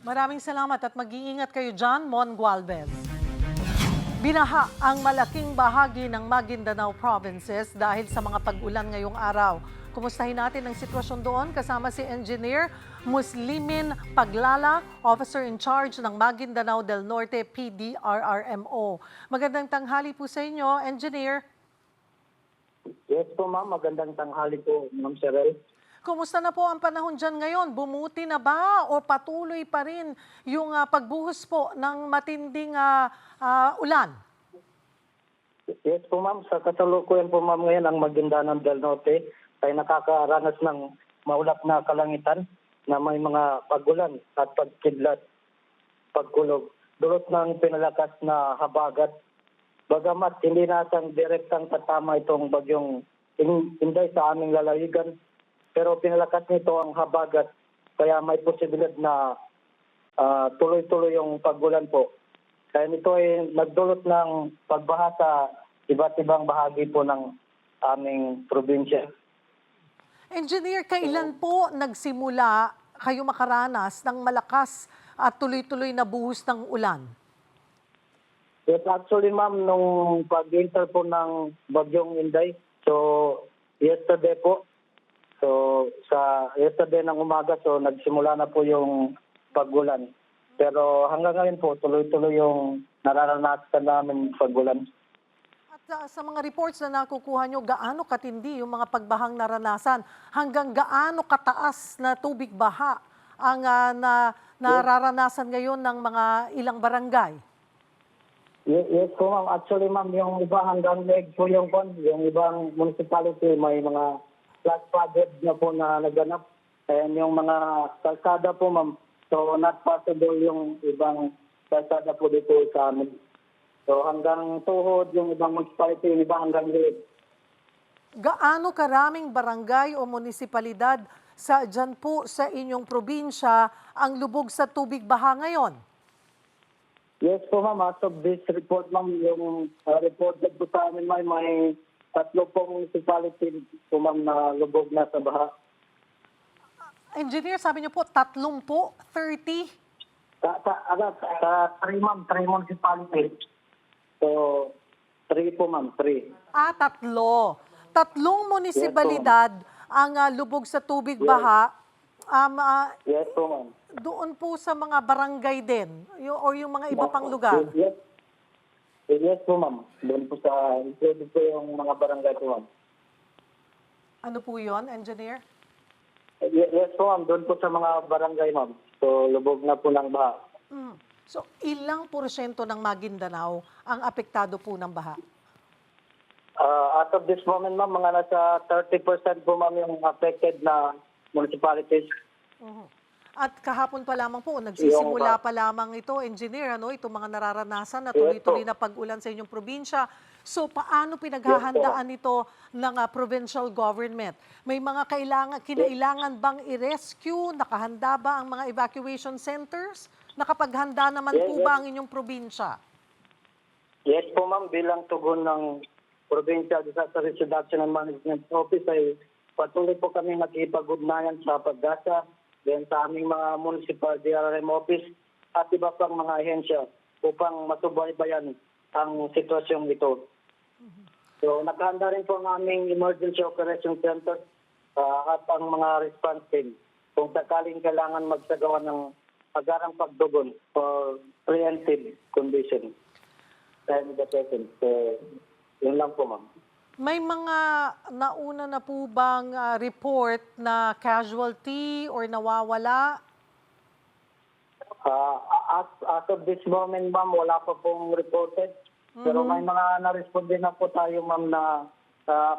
Maraming salamat at mag-iingat kayo dyan, Mon Gualvez. Binaha ang malaking bahagi ng Maguindanao provinces dahil sa mga pag-ulan ngayong araw. Kumustahin natin ang sitwasyon doon kasama si Engineer Muslimin Paglala, Officer in Charge ng Maguindanao del Norte PDRRMO. Magandang tanghali po sa inyo, Engineer. Yes po ma'am, magandang tanghali po ma'am Cheryl. Kumusta na po ang panahon dyan ngayon? Bumuti na ba o patuloy pa rin yung pagbuhos po ng matinding ulan? Yes po ma'am, sa kasalukuyan po ma'am ngayon ang Maguindanao del Norte ay nakakaranas ng maulap na kalangitan na may mga pagulan at pagkidlat, pagkulog, dulot ng pinalakas na habagat. Bagamat hindi natin direktang tatama itong bagyong Inday sa aming lalawigan, pero pinalakas nito ang habagat kaya may posibilidad na tuloy-tuloy yung pagulan po. Kaya nito ay nagdulot ng pagbaha sa iba't ibang bahagi po ng aming probinsya. Engineer, kailan po nagsimula kayo makaranas ng malakas at tuloy-tuloy na buhos ng ulan? Yes, actually ma'am, nung pag-enter po ng bagyong Inday, so yesterday po, so sa yesterday ng umaga, so nagsimula na po yung pagulan. Pero hanggang ngayon po, tuloy-tuloy yung nararanasan namin pagulan. At sa mga reports na nakukuha nyo, gaano katindi yung mga pagbahang naranasan? Hanggang gaano kataas na tubig baha ang nararanasan ngayon ng mga ilang barangay? Yes po ma'am. Actually ma'am, yung iba hanggang leg po yung ibang municipality may mga flash flooded na po na naganap. And yung mga kalsada po ma'am, so not possible yung ibang kalsada po dito sa amin. So hanggang tuhod yung ibang municipality, yung iba hanggang leg. Gaano karaming barangay o munisipalidad dyan po sa inyong probinsya ang lubog sa tubig baha ngayon? Yes po ma'am, as of this report ma'am, yung report po sa amin may 3 pong municipality po ma'am na lubog na sa baha. Engineer, sabi niyo po 30? Sa 3 ma'am, 3 municipality. So 3 po ma'am, 3. 3. 3 munisipalidad ang lubog sa tubig baha. Yes po ma'am. Doon po sa mga barangay din o yung mga iba pang lugar? Yes po ma'am. Doon po sa included po yung mga barangay po ma'am. Ano po yun, Engineer? Yes po ma'am. Doon po sa mga barangay ma'am. So lubog na po ng baha. So ilang porsyento ng Maguindanao ang apektado po ng baha? As of this moment ma'am, mga nasa 30% po ma'am yung affected na municipalities. At kahapon pa lamang po, nagsisimula pa lamang ito, Engineer, itong mga nararanasan na tuloy-tuloy na pag-ulan sa inyong probinsya. So paano pinaghahandaan ito ng provincial government? May mga kinailangan bang i-rescue? Nakahanda ba ang mga evacuation centers? Nakapaghanda naman po ba ang inyong probinsya? Yes po ma'am, bilang tugon ng Provincial Disaster Risk Reduction and Management Office ay patuloy po kami nakikipag-ugnayan sa PAGGASA, then sa aming mga municipal DRRM office at iba pang mga ahensya upang masubaybayan ang sitwasyong ito. So nakahanda rin po ang aming Emergency Operation Center at ang mga response team kung sakaling kailangan magsagawa ng agarang pagdugon for preemptive condition. And the present. So yun lang po ma'am. May mga nauna na po bang report na casualty or nawawala? As of this moment, ma'am, wala pa pong reported. Pero may mga na-respond din na po tayo, ma'am, na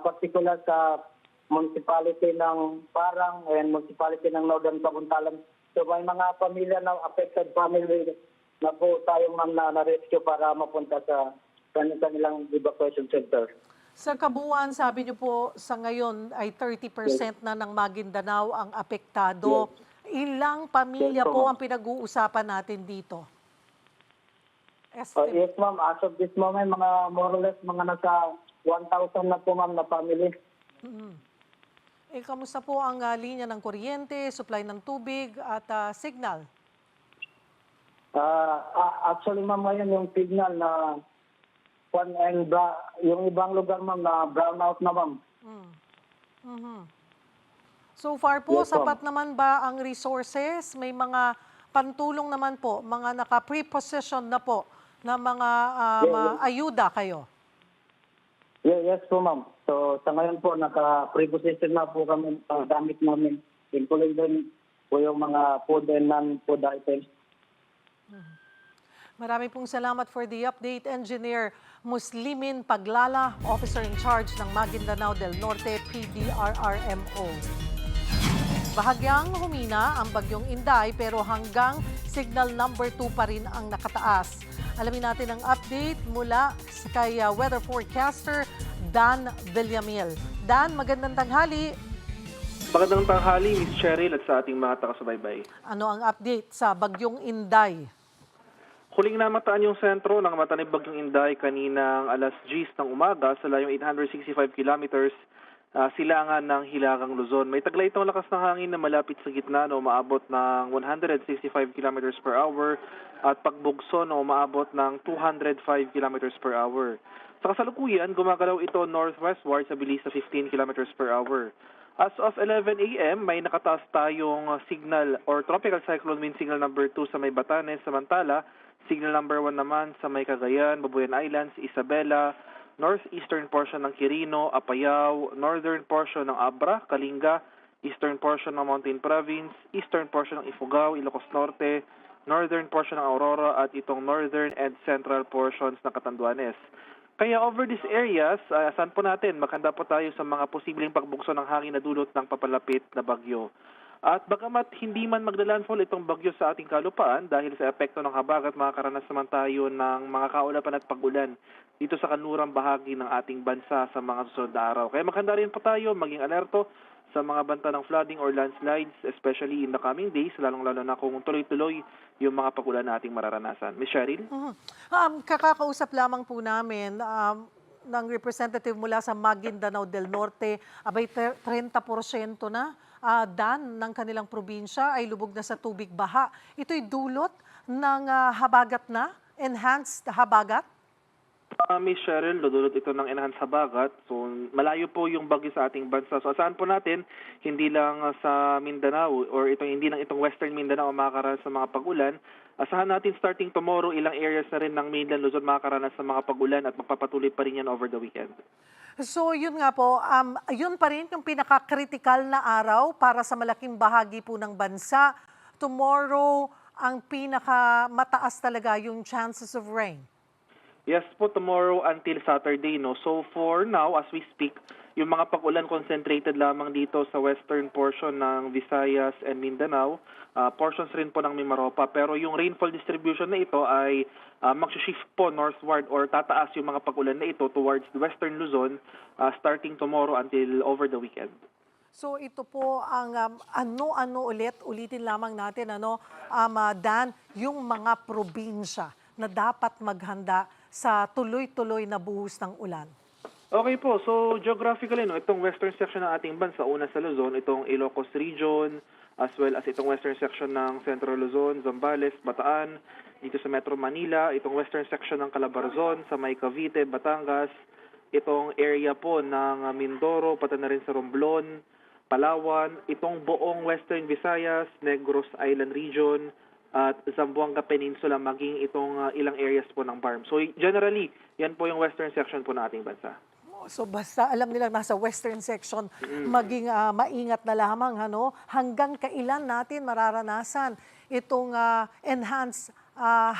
particular sa municipality ng Parang and municipality ng Northern Kabuntalan. So may mga pamilya na affected family na po tayo, ma'am, na na-rescue para mapunta sa kanilang evacuation center. Sa kabuuan, sabi niyo po sa ngayon ay 30% na ng Maguindanao ang apektado. Ilang pamilya po ang pinag-uusapan natin dito? Yes ma'am, as of this moment, mga more or less, mga nasa 1,000 na po ma'am na family. Kamusta po ang linya ng kuryente, supply ng tubig at signal? Actually ma'am, ngayon yung signal na yung ibang lugar ma'am na brownout na ma'am. So far po, Yes, ma'am. sapat naman ba ang resources? May mga pantulong naman po, mga naka-preposition na po na mga ayuda kayo? Yes po ma'am. So sa ngayon po, naka-preposition na po kami ang gamit namin. Including din po yung mga food and non-food items. Marami pong salamat for the update, Engineer Muslimin Paglala, Officer in Charge ng Maguindanao del Norte, PDRRMO. Bahagyang humina ang bagyong Inday pero hanggang signal number 2 pa rin ang nakataas. Alamin natin ang update mula kay weather forecaster Dan Villamil. Dan, magandang tanghali. Magandang tanghali, Miss Cheryl at sa ating mga takasubaybay. Ano ang update sa bagyong Inday? Huling namataan yung sentro ng matanib bagyong Inday kaninang alas 10 ng umaga sa layong 865 kilometers silangan ng Hilagang Luzon. May taglay itong lakas ng hangin na malapit sa gitna na umaabot ng 165 kilometers per hour at pagbugso na umaabot ng 205 kilometers per hour. Sa kasalukuyan, gumagalaw ito northwestward sa bilis sa 15 kilometers per hour. As of 11 a.m., may nakataas tayong signal or tropical cyclone wind signal number 2 sa may Batanes, samantala signal number 1 naman sa may Cagayan, Babuyan Islands, Isabela, northeastern portion ng Quirino, Apayao, northern portion ng Abra, Kalinga, eastern portion ng Mountain Province, eastern portion ng Ifugao, Ilocos Norte, northern portion ng Aurora at itong northern and central portions ng Catanduanes. Kaya over these areas, saan po natin, maganda po tayo sa mga posibleng pagbugso ng hangin na dulot ng papalapit na bagyo. At bagamat hindi man maglalandfall itong bagyo sa ating kalupaan dahil sa epekto ng habagat, makakaranas naman tayo ng mga kaulapan at pag-ulan dito sa kanlurang bahagi ng ating bansa sa mga susunod na araw. Kaya maganda rin po tayo maging alerto sa mga banta ng flooding or landslides, especially in the coming days, lalong-lalo na kung tuloy-tuloy yung mga pag-ulan na ating mararanasan. Miss Cheryl? Kakakausap lamang po namin ng representative mula sa Maguindanao del Norte, abay 30% na Dan ng kanilang probinsya ay lubog na sa tubig baha. Ito'y dulot ng habagat na, enhanced habagat? Miss Cheryl, dudulot ito ng enhanced habagat. So, malayo po yung bagyo sa ating bansa. So, asahan po natin, hindi lang sa Mindanao or hindi lang itong Western Mindanao makakaranas sa mga pag-ulan. Asahan natin starting tomorrow, ilang areas na rin ng mainland Luzon makakaranas sa mga pag-ulan at magpapatuloy pa rin yan over the weekend. So yun nga po, yun pa rin yung pinaka-critical na araw para sa malaking bahagi po ng bansa. Tomorrow, ang pinaka-mataas talaga yung chances of rain. Yes po, tomorrow until Saturday. No? So for now, as we speak, yung mga pag-ulan concentrated lamang dito sa western portion ng Visayas and Mindanao, portions rin po ng Mimaropa. Pero yung rainfall distribution na ito ay mag-shift po northward or tataas yung mga pag-ulan na ito towards the western Luzon starting tomorrow until over the weekend. So ito po ang ulitin lamang natin, Dan, yung mga probinsya na dapat maghanda sa tuloy-tuloy na buhos ng ulan. Okay po, so geographically, itong western section ng ating bansa, una sa Luzon, itong Ilocos Region, as well as itong western section ng Central Luzon, Zambales, Bataan, dito sa Metro Manila, itong western section ng Calabarzon, sa may Cavite, Batangas, itong area po ng Mindoro, pati na rin sa Romblon, Palawan, itong buong Western Visayas, Negros Island Region, at Zamboanga Peninsula, maging itong ilang areas po ng BARM. So generally, yan po yung western section po ng ating bansa. So basta alam nilang nasa western section, maging maingat na lamang, hanggang kailan natin mararanasan itong enhanced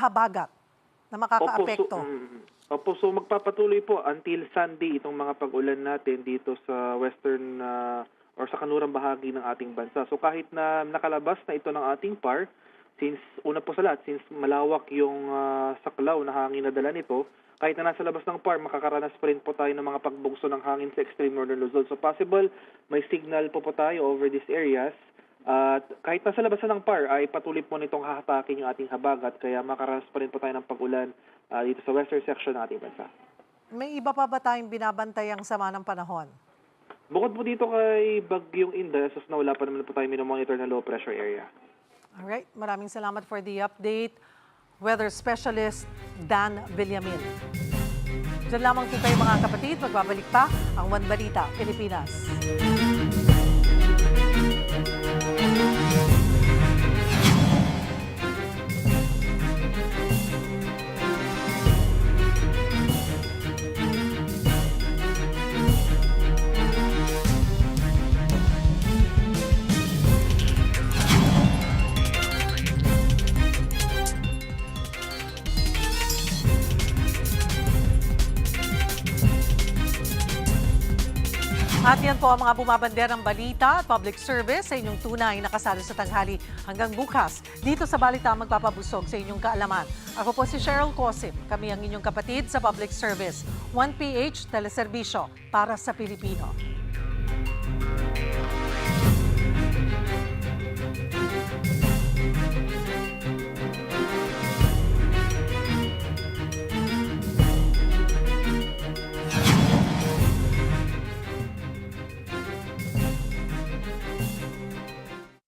habagat na makakaapekto? Opo, so magpapatuloy po until Sunday itong mga pag-ulan natin dito sa western or sa kanurang bahagi ng ating bansa. So kahit na nakalabas na ito ng ating PAR, since una po sa lahat, since malawak yung saklaw na hangin na dala nito, kahit na nasa labas ng PAR, makakaranas pa rin po tayo ng mga pagbugso ng hangin sa extreme northern Luzon. So possible, may signal po tayo over these areas. At kahit nasa labas ng PAR, ay patuloy po nitong hahatakin yung ating habagat. Kaya makakaranas pa rin po tayo ng pag-ulan dito sa western section ng ating bansa. May iba pa ba tayong binabantayang sama ng panahon? Bukod po dito kay Bagyong Inday, as of now, wala pa naman po tayo minomonitor na low pressure area. Alright, maraming salamat for the update. Weather Specialist Dan Villamil. Diyan lamang po kayo mga kapatid. Magbabalik pa ang One Balita Pilipinas. At yan po ang mga bumabanderang balita at public service sa inyong tunay na kasalo sa tanghali. Hanggang bukas, dito sa Balita magpapabusog sa inyong kaalaman. Ako po si Cheryl Cosip. Kami ang inyong kapatid sa public service. 1PH Teleserbisyo para sa Pilipino.